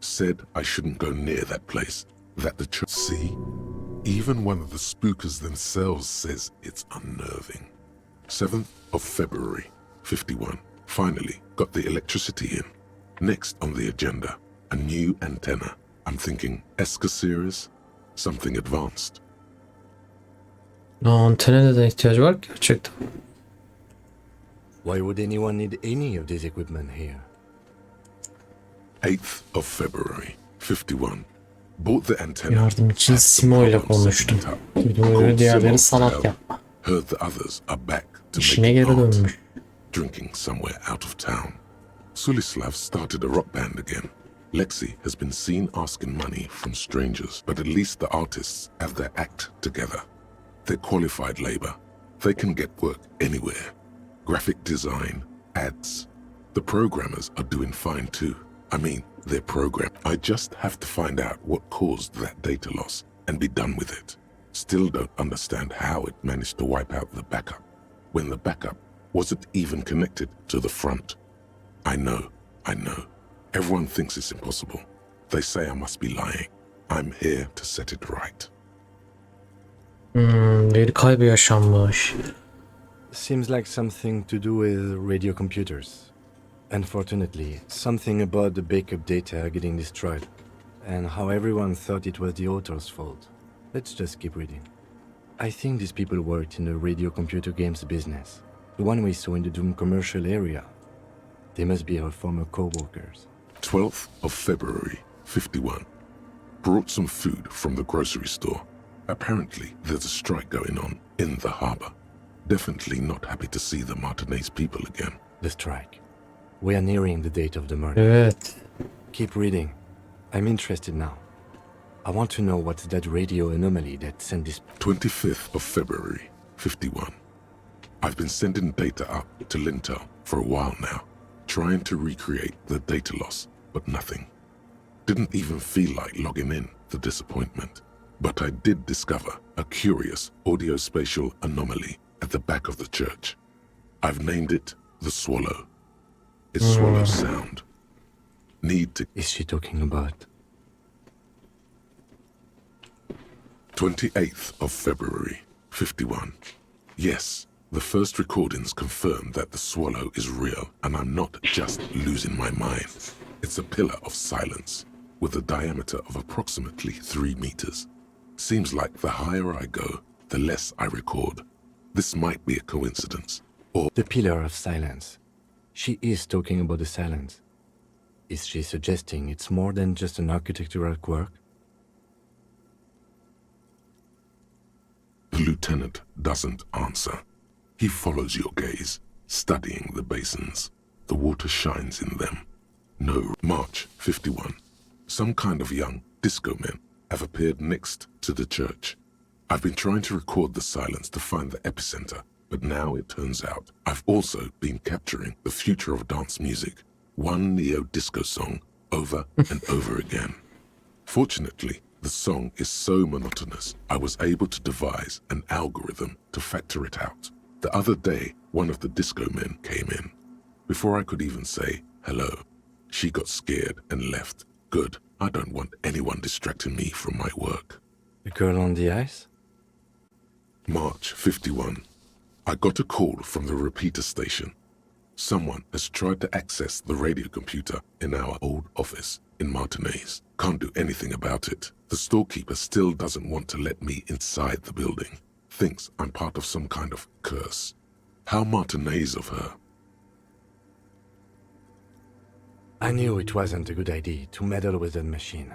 Said I shouldn't go near that place. That the church... See? Even one of the spookers themselves says it's unnerving. 7th of February, 51. Finally got the electricity in. Next on the agenda, a new antenna. I'm thinking Eska series, something advanced. Antene neden ihtiyacı var ki gerçekten? Why would anyone need any of this equipment here? 8th of February, 51. Bought the antenna. Yardım için Had some Simo ile problems setting konuştum. it up. Videoyu diğerleri sanat yapma. Heard the others are back to İşine make geri art, dönmüş. drinking somewhere out of town. Sulislav started a rock band again. Lexi has been seen asking money from strangers, but at least the artists have their act together. They're qualified labor. They can get work anywhere. Graphic design, ads. The programmers are doing fine too. I mean, they're programmed. I just have to find out what caused that data loss and be done with it. Still don't understand how it managed to wipe out the backup, when the backup wasn't even connected to the front. I know. Everyone thinks it's impossible. They say I must be lying. I'm here to set it right. Veri kaybı yaşanmış. Seems like something to do with radio computers. Unfortunately, something about the backup data getting destroyed, and how everyone thought it was the author's fault. Let's just keep reading. I think these people worked in the radio computer games business, the one we saw in the Doom commercial area. They must be our former co-workers. 12th of February, 51. Brought some food from the grocery store. Apparently, there's a strike going on in the harbor. Definitely not happy to see the Martinaise'de people again. The strike. We are nearing the date of the murder. Evet. Keep reading. I'm interested now. I want to know what's that radio anomaly that sent this... 25th of February, 51. I've been sending data up to Lintel for a while now, trying to recreate the data loss, but nothing. Didn't even feel like logging in, the disappointment. But I did discover a curious audio-spatial anomaly at the back of the church. I've named it the Swallow. It's swallow sound. Need to... Is she talking about? 28th of February, 51. Yes, the first recordings confirm that the swallow is real, and I'm not just losing my mind. It's a pillar of silence, with a diameter of approximately 3 meters. Seems like the higher I go, the less I record. This might be a coincidence, or... The pillar of silence. She is talking about the silence. Is she suggesting it's more than just an architectural quirk? The lieutenant doesn't answer. He follows your gaze, studying the basins. The water shines in them. No, March 51. Some kind of young disco men have appeared next to the church. I've been trying to record the silence to find the epicenter, but now it turns out I've also been capturing the future of dance music, one neo-disco song over and over again. Fortunately, the song is so monotonous, I was able to devise an algorithm to factor it out. The other day, one of the disco men came in. Before I could even say hello, she got scared and left. Good, I don't want anyone distracting me from my work. The girl on the ice? March 51. I got a call from the repeater station. Someone has tried to access the radio computer in our old office in Martinaise'de. Can't do anything about it. The storekeeper still doesn't want to let me inside the building. Thinks I'm part of some kind of curse. How Martinaise'de of her. I knew it wasn't a good idea to meddle with that machine.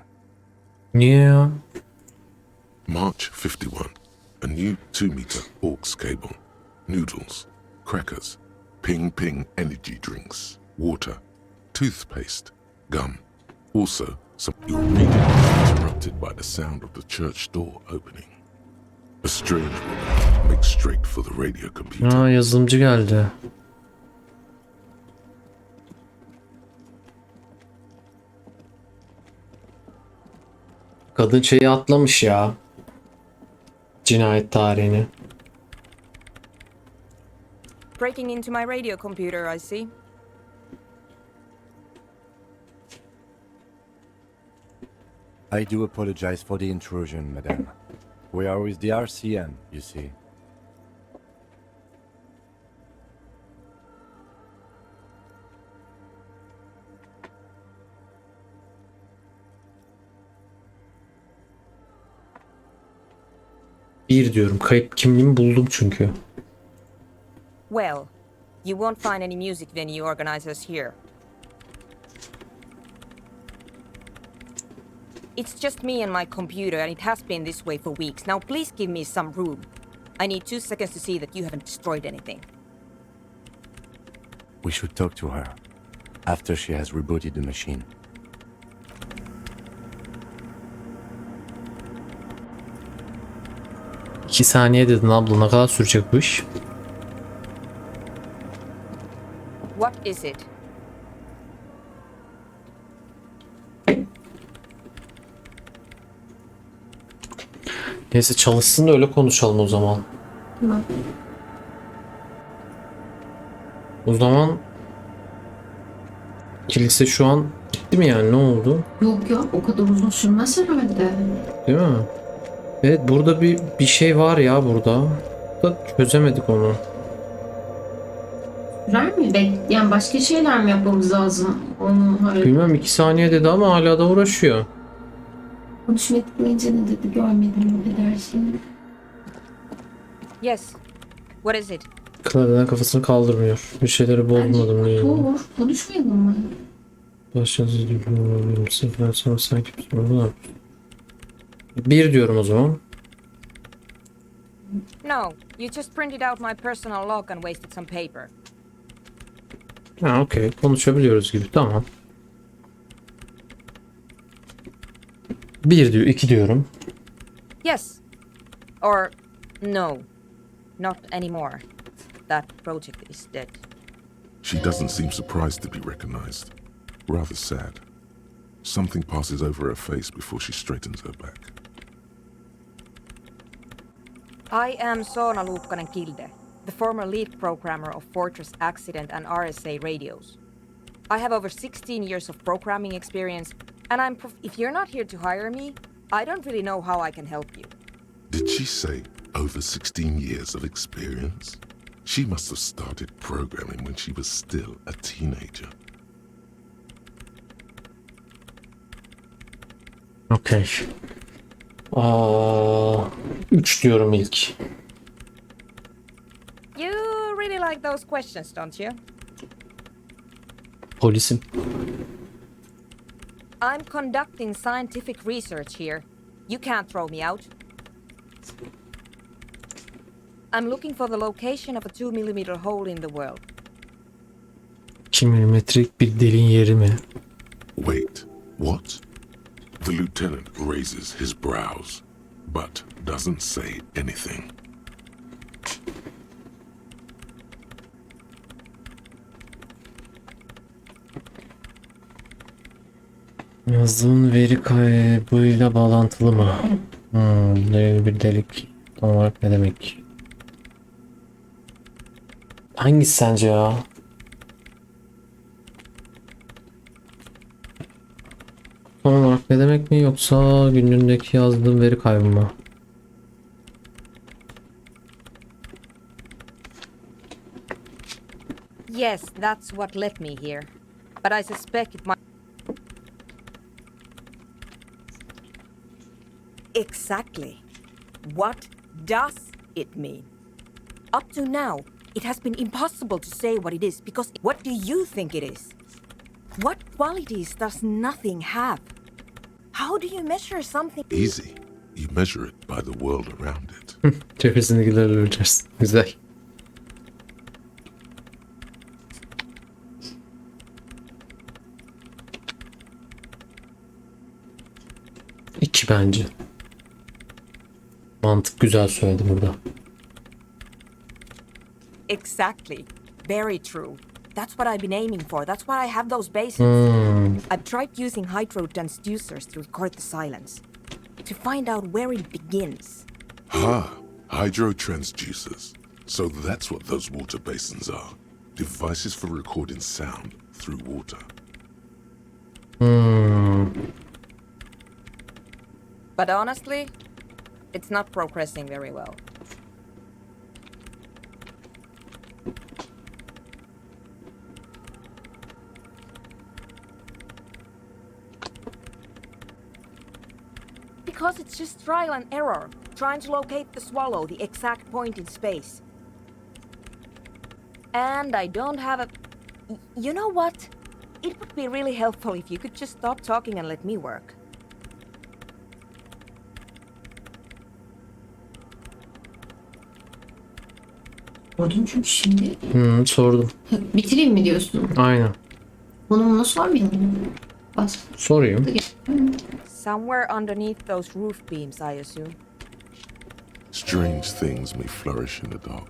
Yeah. March 51. A new 2-meter aux cable. Noodles. Crackers. Ping energy drinks. Water. Toothpaste. Gum. Also, some... Your reading is interrupted by the sound of the church door opening. A strange woman makes straight for the radio computer. Aa, yazılımcı geldi. Kadın şeyi atlamış ya. Cinayet tarihini. Breaking into my radio computer, I see. I do apologize for the intrusion, madame. We are with the RCM, you see. Bir diyorum. Kayıp kimliğimi buldum çünkü. Well, you won't find any music venue organizers here. It's just me and my computer, and it has been this way for weeks. Now please give me some room. I need 2 seconds to see that you haven't destroyed anything. We should talk to her after she has rebooted the machine. İki saniye dedin abla, ne kadar sürecek bu iş? What is it? Neyse çalışsın da öyle konuşalım o zaman. Tamam. O zaman kilise şu an gitti mi yani, ne oldu? Yok ya, o kadar uzun sürmez herhalde. Değil mi? Evet, burada bir şey var ya burada. Da çözemedik onu. Sürer mi? Yani başka şeyler mi yapmamız lazım? Onu Bilmem, 2 saniye dedi ama hala da uğraşıyor. konuşma etmeyince ne dedi görmedim o kadar şimdi. Yes. What is it? Klavyeden kafasını kaldırmıyor. Bir şeyleri bozmadım diye. Dur, konuşmayalım mı? Başlasız sefer sonra sanki bir diyorum o zaman. No, you just printed out my personal log and wasted some paper. Ha, okey, konuşabiliyoruz gibi, tamam. 1 diyor, 2 diyorum. Yes. Or no. Not anymore. That project is dead. She doesn't seem surprised to be recognized. Rather sad. Something passes over her face before she straightens her back. I am Soona Kilde, the former lead programmer of Fortress Accident and RSA radios. I have over 16 years of programming experience, and if you're not here to hire me, I don't really know how I can help you. Did she say over 16 years of experience? She must have started programming when she was still a teenager. Okey. 3 diyorum ilk. You really like those questions, don't you? Polisim. I'm conducting scientific research here. You can't throw me out. I'm looking for the location of a 2mm hole in the world. 2 milimetrelik bir deliğin yeri mi? Wait, what? The lieutenant raises his brows, but doesn't say anything. Yazdığın veri kaybıyla bağlantılı mı? Bir delik tam olarak ne demek? Hangisi sence ya? Tam olarak ne demek mi, yoksa günlüğündeki yazdığım veri kaybı mı? Yes, that's what led me here. But I suspect it might... Exactly. What does it mean? Up to now, it has been impossible to say what it is because what do you think it is? What qualities does nothing have? How do you measure something? Easy. You measure it by the world around it. Çevresini giderlereceğiz. Güzel. İki bence. Mantık güzel söyledi burada. Exactly. Very true. That's what I've been aiming for. That's why I have those bases. I've tried using hydro transducers to record the silence. To find out where it begins. Hydro transducers. So that's what those water basins are. Devices for recording sound through water. But honestly, it's not progressing very well. Because it's just trial and error, trying to locate the swallow, the exact point in space. And I don't have a... You know what? It would be really helpful if you could just stop talking and let me work. Sordum çünkü şimdi. Sordum. Bitireyim mi diyorsun? Aynen. Bunu sormayalım. Bas. Sorayım. Somewhere underneath those roof beams, I assume. Strange things may flourish in the dark.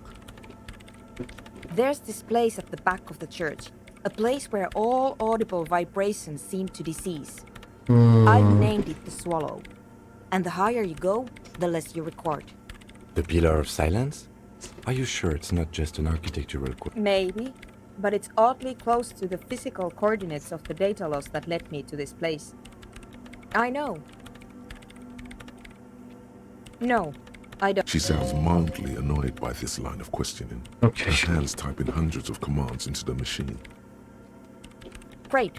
There's this place at the back of the church, a place where all audible vibrations seem to decease. I've named it the Swallow. And the higher you go, the less you record. The Pillar of Silence? Are you sure it's not just an architectural Maybe, but it's oddly close to the physical coordinates of the data loss that led me to this place. I know. No, I don't. She sounds mildly annoyed by this line of questioning. Okay. Her hands typing hundreds of commands into the machine. Great.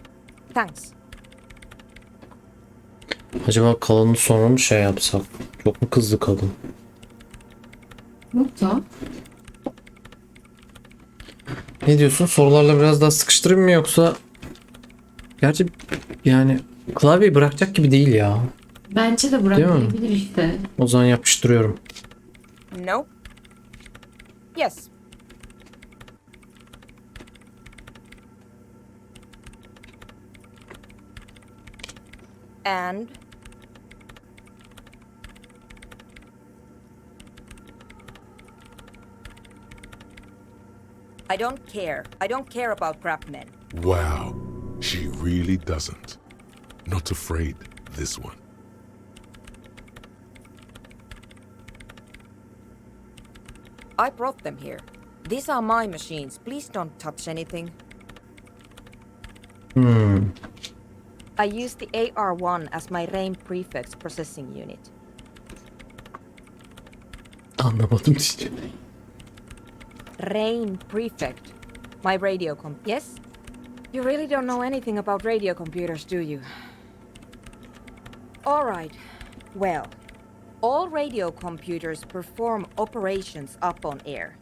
Thanks. Acaba kalanı sonra mı şey yapsak? Çok mu kızdı kadın? Yok da. Ne diyorsun? Sorularla biraz daha sıkıştırayım mı yoksa? Gerçi yani klavyeyi bırakacak gibi değil ya. Bence de bırakabilir işte. O zaman yapıştırıyorum. Nope. Yes. And I don't care. I don't care about crap men. Wow, she really doesn't. Not afraid, this one. I brought them here. These are my machines. Please don't touch anything. I use the AR1 as my RAIN prefix processing unit. Anlamadım diyeceğim. RAIN prefect. My radio Yes? You really don't know anything about radio computers, do you? Alright. Well, all radio computers perform operations up on air.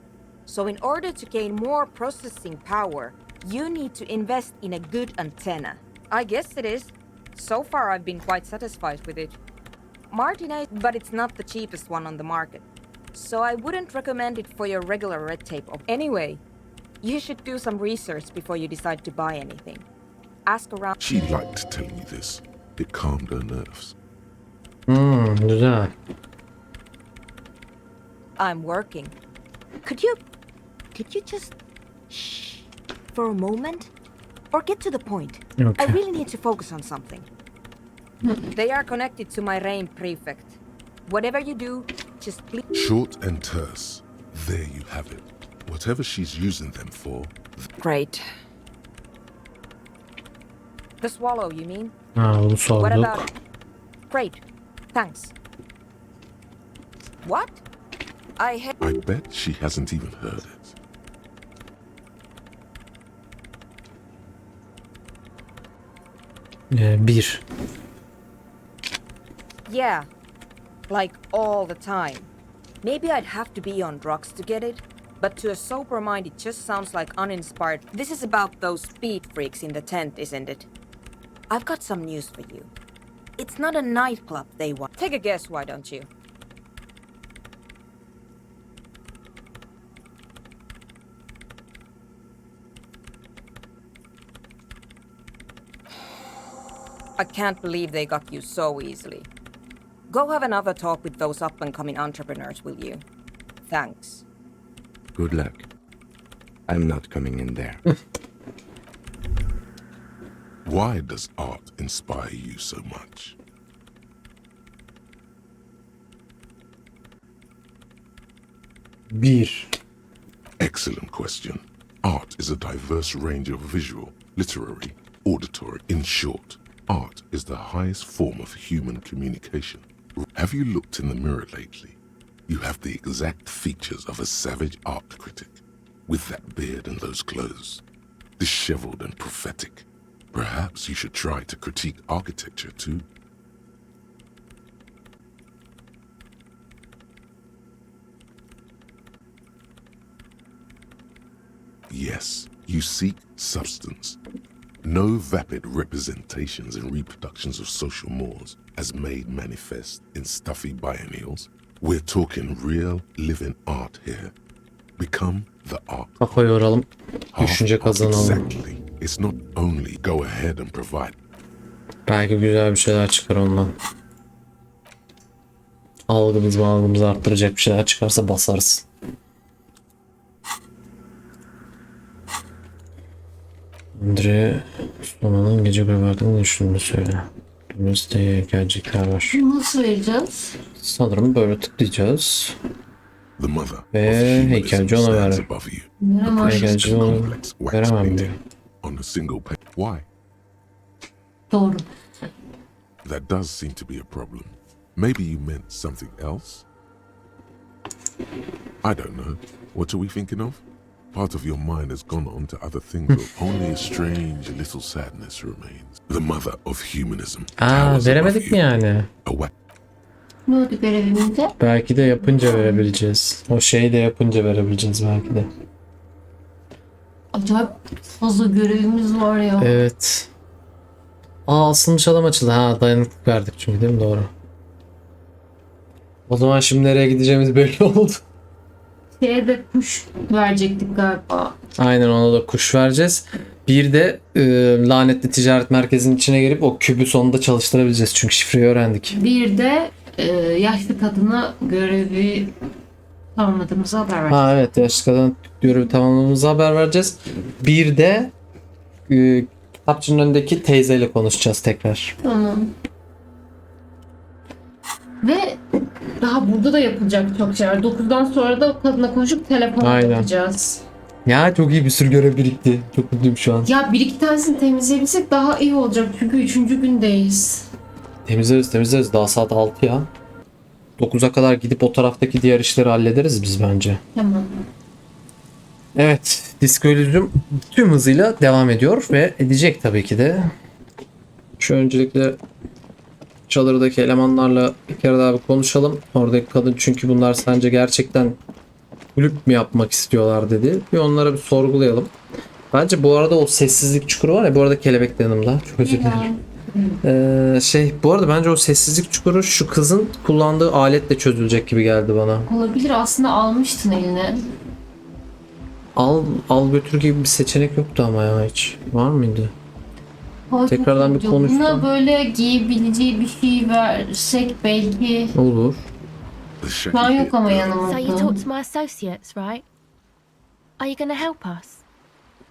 So in order to gain more processing power, you need to invest in a good antenna. I guess it is. So far I've been quite satisfied with it. Martinaise'de, but it's not the cheapest one on the market. So I wouldn't recommend it for your regular red tape. Anyway, you should do some research before you decide to buy anything. Ask around. She liked telling me this. It calmed her nerves. Güzel. I'm working. Could you just shh for a moment? Or get to the point. Okay. I really need to focus on something. They are connected to my RAIN prefect. Whatever you do, just please. Short and terse. There you have it. Whatever she's using them for, Great. The Swallow, you mean? Ha, bunu What sorduk. about it? Great. Thanks. What? I bet she hasn't even heard it. Bir. Yeah. Like all the time. Maybe I'd have to be on drugs to get it, but to a sober mind it just sounds like uninspired. This is about those speed freaks in the tent, isn't it? I've got some news for you. It's not a nightclub they want. Take a guess, why don't you? I can't believe they got you so easily. Go have another talk with those up-and-coming entrepreneurs, will you? Thanks. Good luck. I'm not coming in there. Why does art inspire you so much? Bir. Excellent question. Art is a diverse range of visual, literary, auditory. In short, art is the highest form of human communication. Have you looked in the mirror lately? You have the exact features of a savage art critic, with that beard and those clothes, disheveled and prophetic. Perhaps you should try to critique architecture too. Yes, you seek substance. No vapid representations and reproductions of social mores as made manifest in stuffy biennials. We're talking real, living art here. Become the art. Kafa yoralım. Half Düşünce of kazanalım. Exactly. It's not only go ahead and provide. Belki güzel bir şeyler çıkar ondan. Algımızı arttıracak bir şeyler çıkarsa basarız. Andre Soona'nın gece göberdığını düşündüğünü söyle. Ülkemizde gelecekler var. Nasıl vereceğiz? Sanırım böyle tıklayacağız. The mother Ve of humanism heykelci ona stands ver. above you. Veremem. Heykelci onu Complex wax veremem diyor. painting on a single page. Why? Doğru. That does seem to be a problem. Maybe you meant something else? I don't know. What are we thinking of? Part of your mind has gone on to other things, but only a strange little sadness remains. The mother of humanism. towers Veremedik above mi you. yani? A wax Ne oldu görevimizde? Belki de yapınca verebileceğiz. O şeyi de yapınca verebileceğiz belki de. Acayip fazla görevimiz var ya. Evet. Asılmış adam açıldı. Ha, dayanıklık verdik çünkü, değil mi? Doğru. O zaman şimdi nereye gideceğimiz belli oldu. Şeye de kuş verecektik galiba. Aynen, ona da kuş vereceğiz. Bir de lanetli ticaret merkezinin içine girip o kübü sonunda çalıştırabileceğiz. Çünkü şifreyi öğrendik. Bir de yaşlı kadına görevi tamamladığımızı haber vereceğiz. Ha evet, yaşlı kadın görevi tamamlamamızı haber vereceğiz. Bir de kitapçının önündeki teyzeyle konuşacağız tekrar. Tamam. Ve daha burada da yapılacak çok şey var. 9'dan sonra da o kadına konuşup telefon Aynen. yapacağız. Ya çok iyi, bir sürü görev birikti. Çok mutluyum şu an. Ya bir iki tanesini temizleyebilsek daha iyi olacak. Çünkü 3. gündeyiz. Temizleriz. Daha saat 6 ya. 9'a kadar gidip o taraftaki diğer işleri hallederiz biz bence. Tamam. Evet, Disco Elysium tüm hızıyla devam ediyor ve edecek tabii ki de. Şu öncelikle çadırdaki elemanlarla bir kere daha bir konuşalım. Oradaki kadın, çünkü bunlar sence gerçekten kulüp mü yapmak istiyorlar dedi. Bir onlara bir sorgulayalım. Bence bu arada o sessizlik çukuru var ya, bu arada kelebek de yanımda. Çok özür dilerim. Bu arada bence o sessizlik çukuru şu kızın kullandığı aletle çözülecek gibi geldi bana. Olabilir, aslında almıştın eline. Al götür gibi bir seçenek yoktu ama ya, hiç. Var mıydı? Ay, Tekrardan çok bir iyi. konuşalım. Buna böyle giyebileceği bir şey versek belki. Olur. The Şu an shaky yok ama bit. So you yanımızda. talked to my associates, right? Are you going to help us?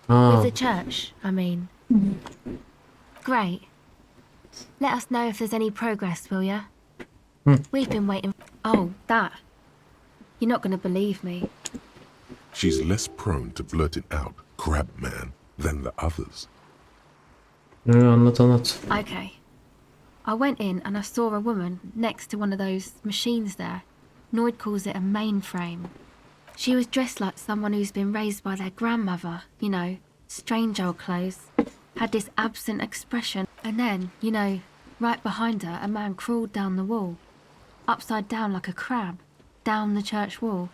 Ha, With the church, I mean. Great. Let us know if there's any progress, will ya? We've been waiting. Oh, that. You're not going to believe me. She's less prone to blurting out crab man than the others. anlat. Okay. I went in and I saw a woman next to one of those machines there. Noid calls it a mainframe. She was dressed like someone who's been raised by their grandmother, you know, strange old clothes. Had this absent expression. And then, you know, right behind her, a man crawled down the wall. Upside down like a crab. Down the church wall.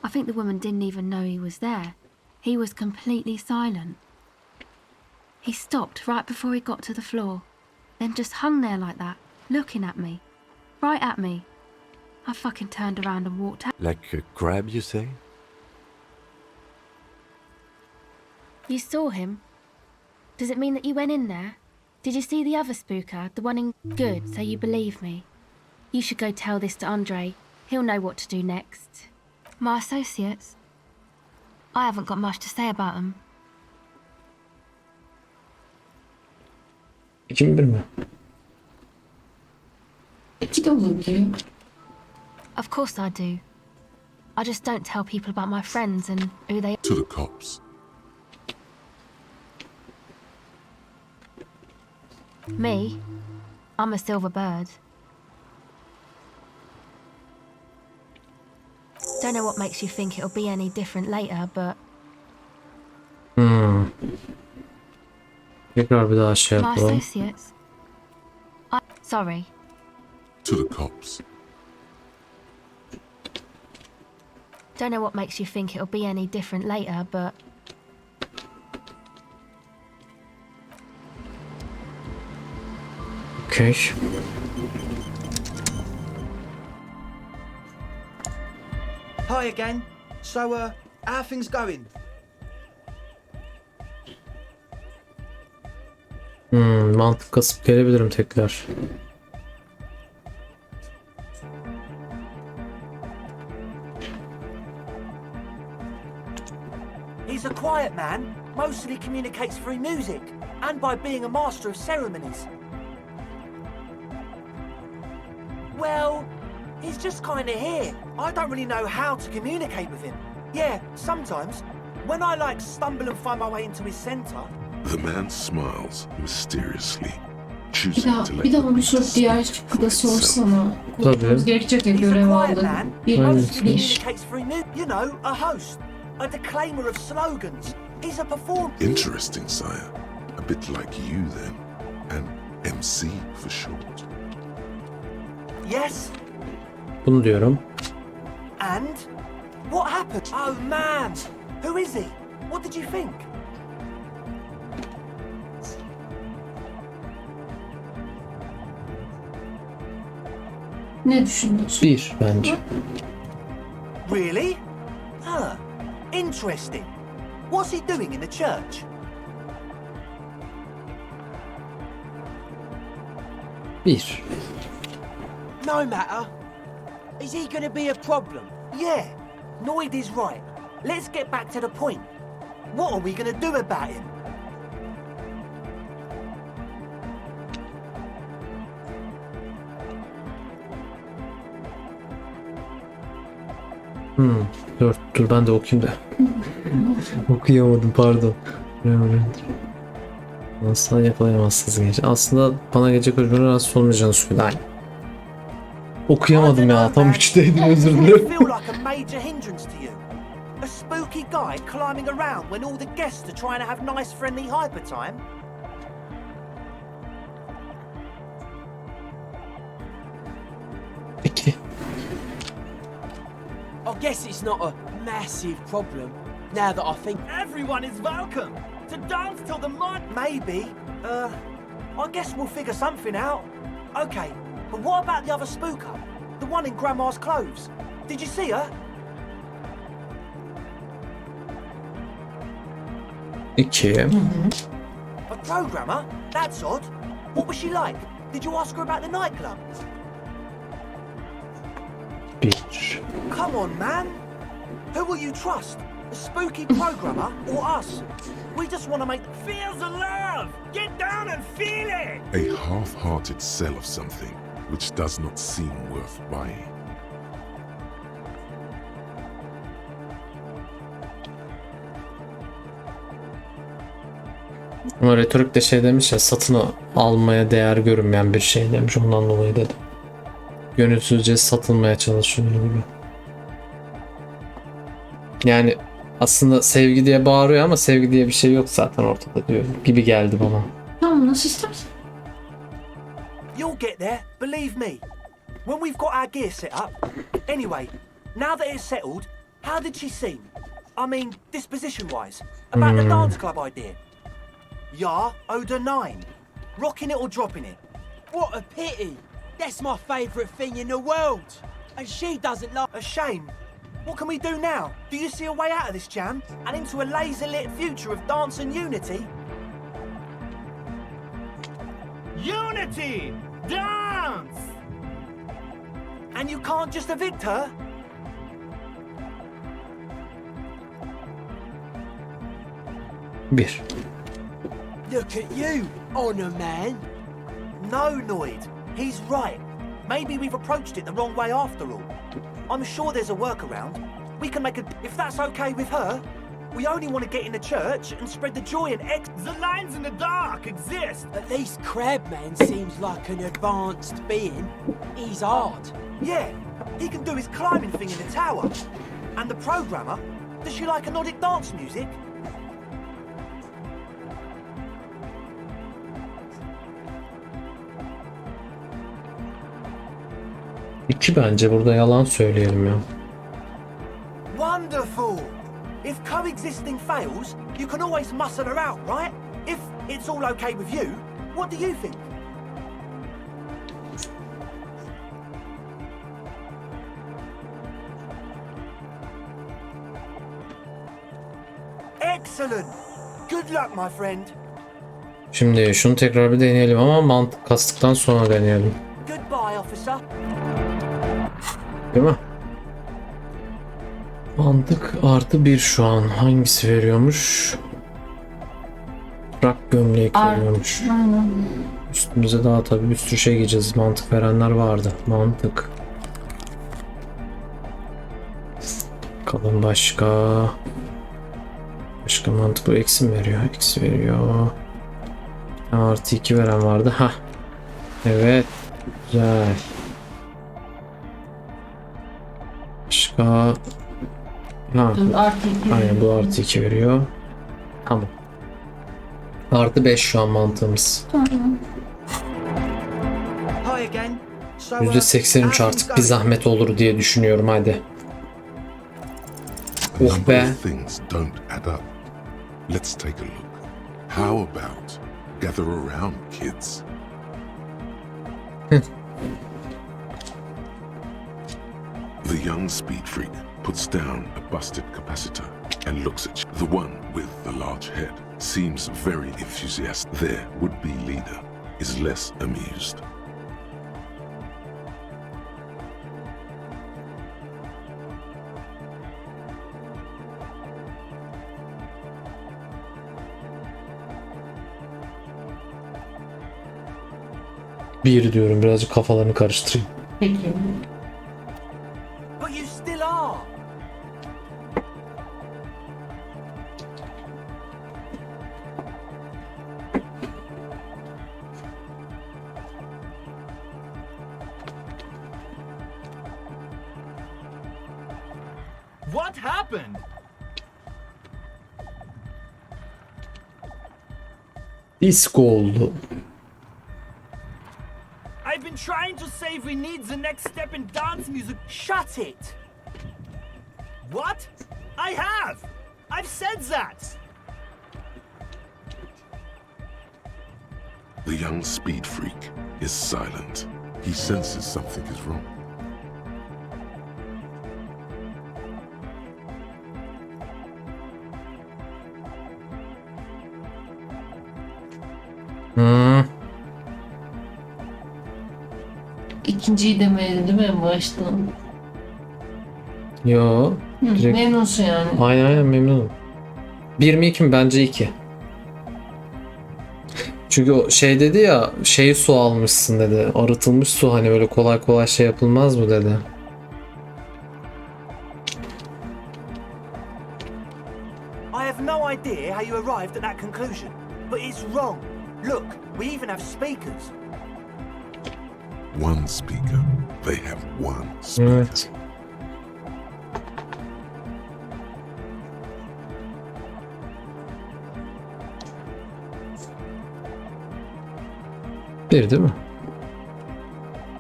I think the woman didn't even know he was there. He was completely silent. He stopped right before he got to the floor. Then just hung there like that, looking at me. Right at me. I fucking turned around and walked out. Like a crab, you say? You saw him? Does it mean that you went in there? Did you see the other spooker, the one in good, so you believe me? You should go tell this to Andre. He'll know what to do next. My associates? I haven't got much to say about them. 2001 mi? 2 de olabilir. Of course I do. I just don't tell people about my friends and who they To the cops. Me? I'm a silver bird. Don't know what makes you think it'll be any different later, but Tekrar bir daha şey my yapalım. associates. Sorry. To the cops. Don't know what makes you think it'll be any different later, but Okay. Hi again. So, How are things going? Mantık kasıp gelebilirim tekrar. He's a quiet man, mostly communicates through music, and by being a master of ceremonies. Well, he's just kinda here. I don't really know how to communicate with him. Yeah, sometimes, when I stumble and find my way into his center. The man smiles mysteriously, Bir choosing daha, to let bir daha the onu reader sor, diğer see şıkkı da for himself. sorsana. Tabii. Konuşmamız gerekecek ya He's a görev quiet aldı. man, Bir Aynen. mostly alışveriş. communicates through you know, a host, a declaimer of slogans. He's a performer. Interesting, sire. A bit like you, then. An MC for short. Yes, Bunu diyorum. and what happened? Oh man, who is he? What did you think? Ne düşünüyorsun? 1 bence. Really? Huh. Interesting. What's he doing in the church? 1. No matter. Is he gonna be a problem? Yeah. Noid is right. Let's get back to the point. What are we gonna do about him? Dur ben de okuyayım da. Okuyamadım, pardon. Asla yakalayamazsınız gece. Aslında bana gece kulübünün rahatsız olmayacağını söyledi. Aynen. Okuyamadım ya. Tam 3'teydim, özür Does he dilerim. feel like a major hindrance to you? A spooky guy climbing around when all the guests are trying to have nice friendly hyper time? Peki. I guess it's not a massive problem now that I think Everyone is welcome to dance till the mud. Maybe. I guess we'll figure something out. Okay, but what about the other spooker? The one in Grandma's clothes? Did you see her? 2. A programmer? That's odd. What was she like? Did you ask her about the nightclub? 1. Come on, man. Who will you trust? The spooky programmer or us? We just want to make feel the love. Get down and feel it. A half-hearted sell of something which does not seem worth buying. Ama retorik de şey demiş ya, satın almaya değer görünmeyen bir şey demiş, ondan dolayı dedim. Gönülsüzce satılmaya çalışıyor gibi. Yani aslında sevgi diye bağırıyor ama sevgi diye bir şey yok zaten ortada diyor gibi geldi bana. Tamam, nasıl istersen. You'll get there, believe me. When we've got our gear set up. Anyway, now that it's settled, how did she seem? I mean, disposition-wise. About the dance club idea. Yeah, Oda 9. Rocking it or dropping it? what a pity. That's my favourite thing in the world. And she doesn't like. A shame. What can we do now? Do you see a way out of this jam? And into a laser-lit future of dance and unity? Unity! Dance! And you can't just evict her? Bir. Look at you, honour man. No, Noid. He's right. Maybe we've approached it the wrong way after all. I'm sure there's a workaround. We can make a... If that's okay with her, we only want to get in the church and spread the joy and The lines in the dark exist! At least Crabman seems like an advanced being. He's hard. Yeah, he can do his climbing thing in the tower. And the programmer, does she like Nordic dance music? İki bence, burada yalan söyleyelim ya. Wonderful! If coexisting fails, you can always muscle her out, right? If it's all okay with you, what do you think? Excellent. Good luck, my friend. Şimdi şunu tekrar bir deneyelim ama mantık kastıktan sonra deneyelim. Goodbye, officer. Değil mi? Mantık +1 şu an. Hangisi veriyormuş? Rak gömlek veriyormuş. Üstümüze daha tabii bir sürü şey giyeceğiz. Mantık verenler vardı. Mantık. Bakalım başka. Başka mantık bu eksi mi veriyor? Eksi veriyor. +2 veren vardı. Ha. Evet. Güzel. Başka. Ha. Dur, +2. Aynen bu +2 veriyor. Tamam. +5 şu an mantığımız. Hi again. So, %83 artık bir zahmet olur diye düşünüyorum hadi. Oh be. Things don't add up. Let's take a look. How about gather around, kids? The young speed freak puts down a busted capacitor and looks at you. The one with the large head seems very enthusiastic. Their would-be leader is less amused. Bir diyorum, birazcık kafalarını karıştırayım. Peki. But you still are. What happened? Disco oldu. I've been trying to say we need the next step in dance music. Shut it. What? I have! I've said that! The young speed freak is silent. He senses something is wrong. İkinciyi demedi değil mi en baştan? Yo. Direkt... Memnunsun yani. Aynen memnunum. 1 mi 2 mi? Bence 2. Çünkü o şey dedi ya, su almışsın dedi. Arıtılmış su, hani böyle kolay kolay şey yapılmaz mı dedi. I have no idea how you arrived at that conclusion, but it's wrong. Look, we even have speakers. One speaker. They have one speaker. Evet. Bir değil mi?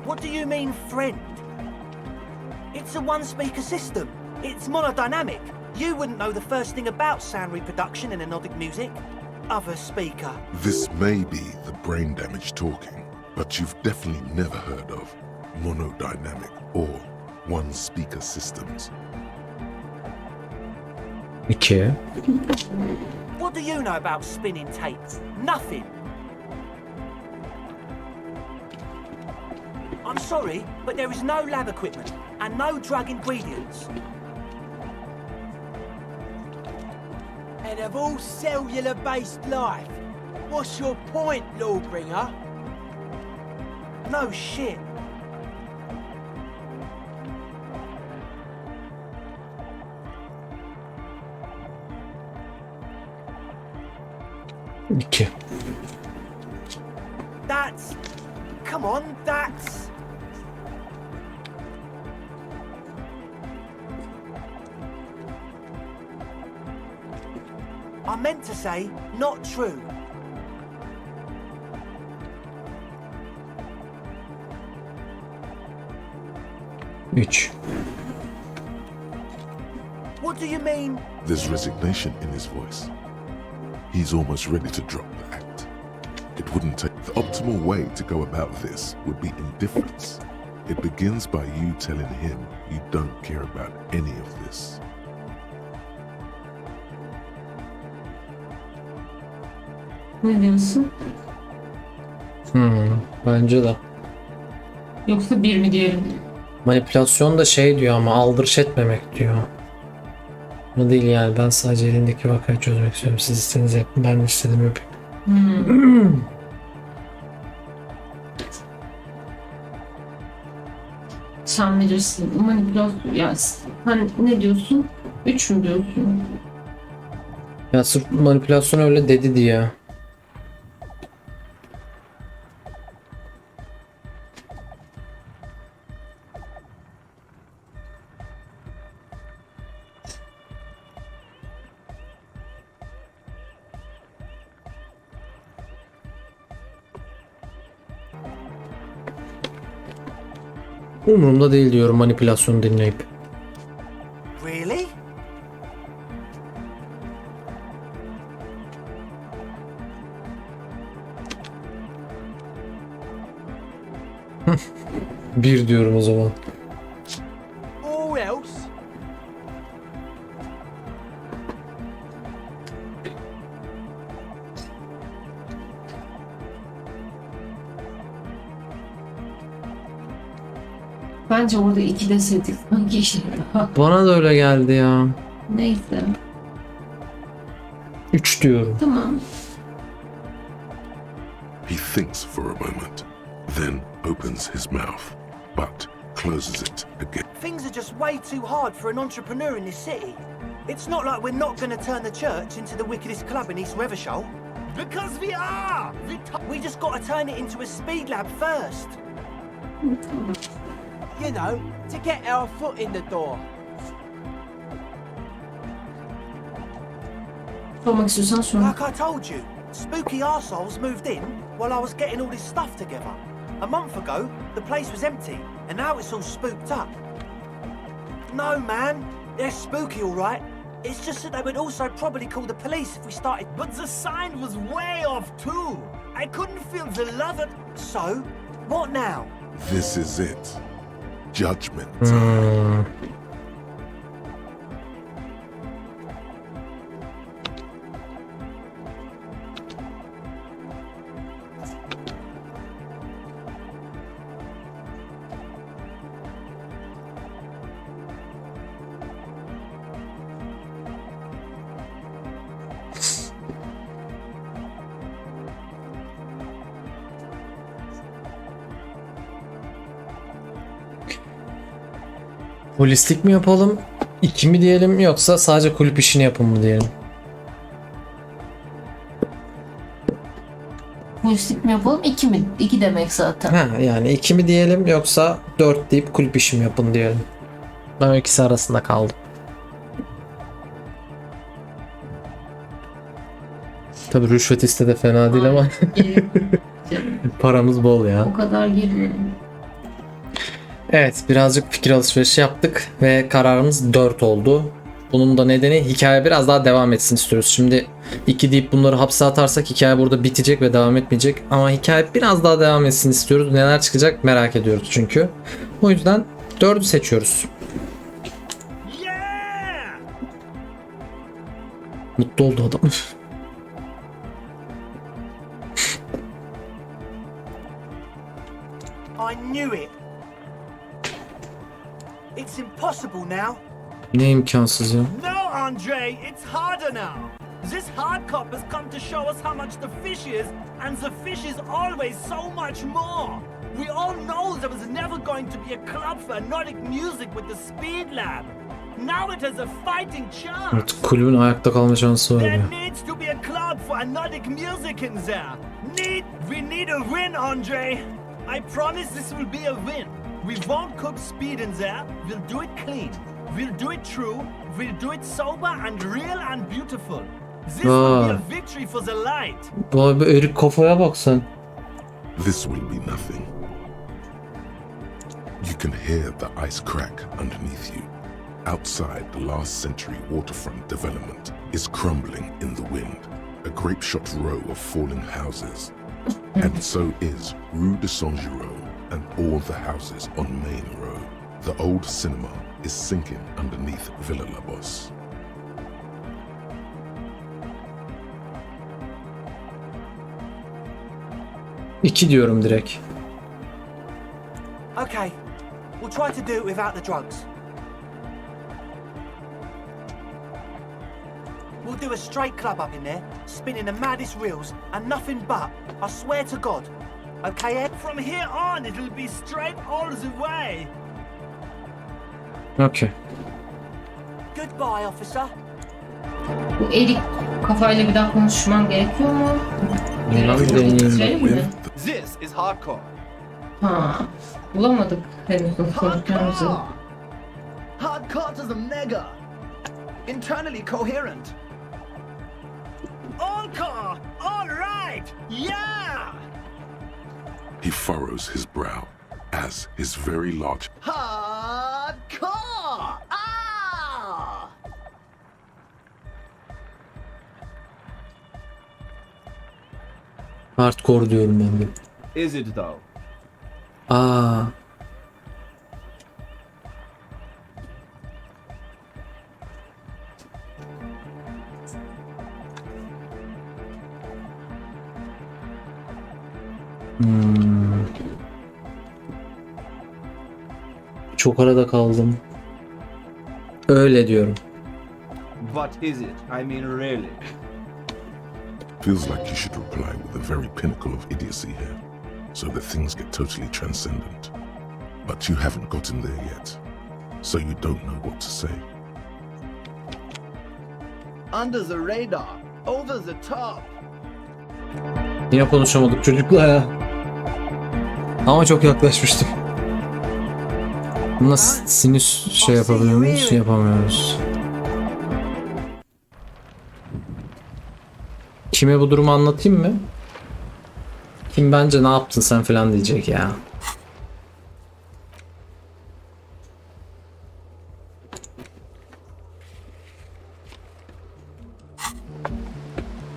What do you mean, friend? It's a one-speaker system. It's monodynamic. You wouldn't know the first thing about sound reproduction in anodic music. Other speaker. This may be the brain damage talking, but you've definitely never heard of monodynamic or one-speaker systems. 2. What do you know about spinning tapes? Nothing. I'm sorry, but there is no lab equipment and no drug ingredients. And of all cellular-based life, what's your point, Lawbringer? No shit. İki. That's... Come on, that's... I meant to say, not true. Üç. What do you mean? There's resignation in his voice. He's almost ready to drop the act. It wouldn't take... The optimal way to go about this would be indifference. It begins by you telling him you don't care about any of this. Ne diyorsun? Bence de. Yoksa bir mi diyelim? Manipülasyon da şey diyor ama aldırış etmemek diyor. Bu değil yani, ben sadece elindeki vakayı çözmek istiyorum. Siz istediğiniz yapın, ben istediğimi yapayım. Sen bilirsin. Manipülasyon. Ya sen ne diyorsun? 3 mü diyorsun? Ya sırf manipülasyon öyle dedi diye. Umurumda değil diyorum manipülasyonu dinleyip. Really? Bir diyorum o zaman. Or else, Bence orada 2 deseydik sanki işte daha. Bana da öyle geldi ya. Neyse. 3 diyorum. Tamam. He thinks for a moment, then opens his mouth, but closes it again. Things are just way too hard for an entrepreneur in this city. It's not like we're not going to turn the church into the wickedest club in East Weathershow. Because we are! We just got to turn it into a speed lab first. you know, to get our foot in the door. Sormak istiyorsan sor. Like I told you, spooky arseholes moved in while I was getting all this stuff together. A month ago, the place was empty, and now it's all spooked up. No, man, they're spooky, all right. It's just that they would also probably call the police if we started. But the sign was way off too. I couldn't feel the love at... So, what now? This is it. Judgment time. Polislik mi yapalım? 2 mi diyelim yoksa sadece kulüp işini yapın mı diyelim? Polislik mi yapalım? 2 mi? 2 demek zaten. Ha, yani 2 mi diyelim yoksa 4 deyip kulüp işi mi yapın diyelim. Ben o ikisi arasında kaldım. Tabii rüşvet iste de fena değil ama paramız bol ya. O kadar girmeyelim. Evet, birazcık fikir alışverişi yaptık ve kararımız 4 oldu. Bunun da nedeni hikaye biraz daha devam etsin istiyoruz. Şimdi 2 deyip bunları hapse atarsak hikaye burada bitecek ve devam etmeyecek. Ama hikaye biraz daha devam etsin istiyoruz. Neler çıkacak merak ediyoruz çünkü. O yüzden 4'ü seçiyoruz. Yeah! Mutlu oldu adam. I knew it. It's impossible now. Ne imkansız ya. No, Andre, it's harder now. This hard cop has come to show us how much the fish is, and the fish is always so much more. We all know there was never going to be a club for Nordic music with the Speed Lab. Now it has a fighting chance. Artık kulübün ayakta kalma şansı var There ya. needs to be a club for Nordic music in there. We need a win, Andre. I promise this will be a win. We won't cook speed in there. We'll do it clean. We'll do it true. We'll do it sober and real and beautiful. This will be a victory for the light. Vay be, erik kafaya bak sen. This will be nothing. You can hear the ice crack underneath you. Outside, the last century waterfront development is crumbling in the wind. A grape-shot row of falling houses. And so is Rue de Saint-Jérôme and all the houses on Main Road. The old cinema is sinking underneath Villa Labos. 2 diyorum direkt. Okay, we'll try to do it without the drugs. We'll do a straight club up in there, spinning the maddest reels and nothing but, I swear to God. Okay, Ed? From here on, it'll be straight all the way. Okay. Goodbye, officer. Bu erik kafayla bir daha konuşman gerekiyor mu? Bitirelim mi? This is hardcore. Ha, bulamadık henüz konuşacağımızı. Hardcore to the mega. Internally coherent. Encore! All right! Yeah! He furrows his brow as his very large Hardcore! Ah! Hardcore diyorum ben de. Is it though? Aa. Çok arada kaldım. Öyle diyorum. What is it? I mean really. feels like you should reply with the very pinnacle of idiocy here, so that things get totally transcendent. But you haven't gotten there yet, so you don't know what to say. Under the radar, over the top. Yine konuşamadık çocukla ya. Ama çok yaklaşmıştım. Nasıl sinüs şey yapabiliyor muyuz? Yapamıyoruz. Kime bu durumu anlatayım mı? Kim bence ne yaptın sen falan diyecek ya.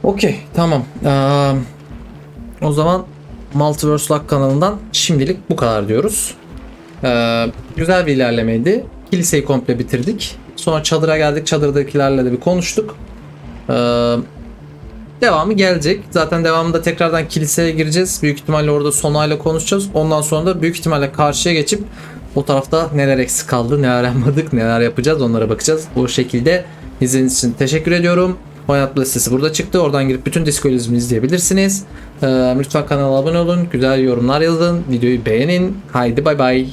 Okey, tamam. O zaman Multiverse Lock kanalından şimdilik bu kadar diyoruz. Güzel bir ilerlemeydi. Kiliseyi komple bitirdik. Sonra çadıra geldik. Çadırdakilerle de bir konuştuk. Devamı gelecek. Zaten devamında tekrardan kiliseye gireceğiz. Büyük ihtimalle orada Soona ile konuşacağız. Ondan sonra da büyük ihtimalle karşıya geçip o tarafta neler eksik kaldı, neler yapmadık, neler yapacağız onlara bakacağız. Bu şekilde izlediğiniz için teşekkür ediyorum. Oynatma listesi burada çıktı. Oradan girip bütün Elysium'u izleyebilirsiniz. Lütfen kanala abone olun. Güzel yorumlar yazın. Videoyu beğenin. Haydi bay bay.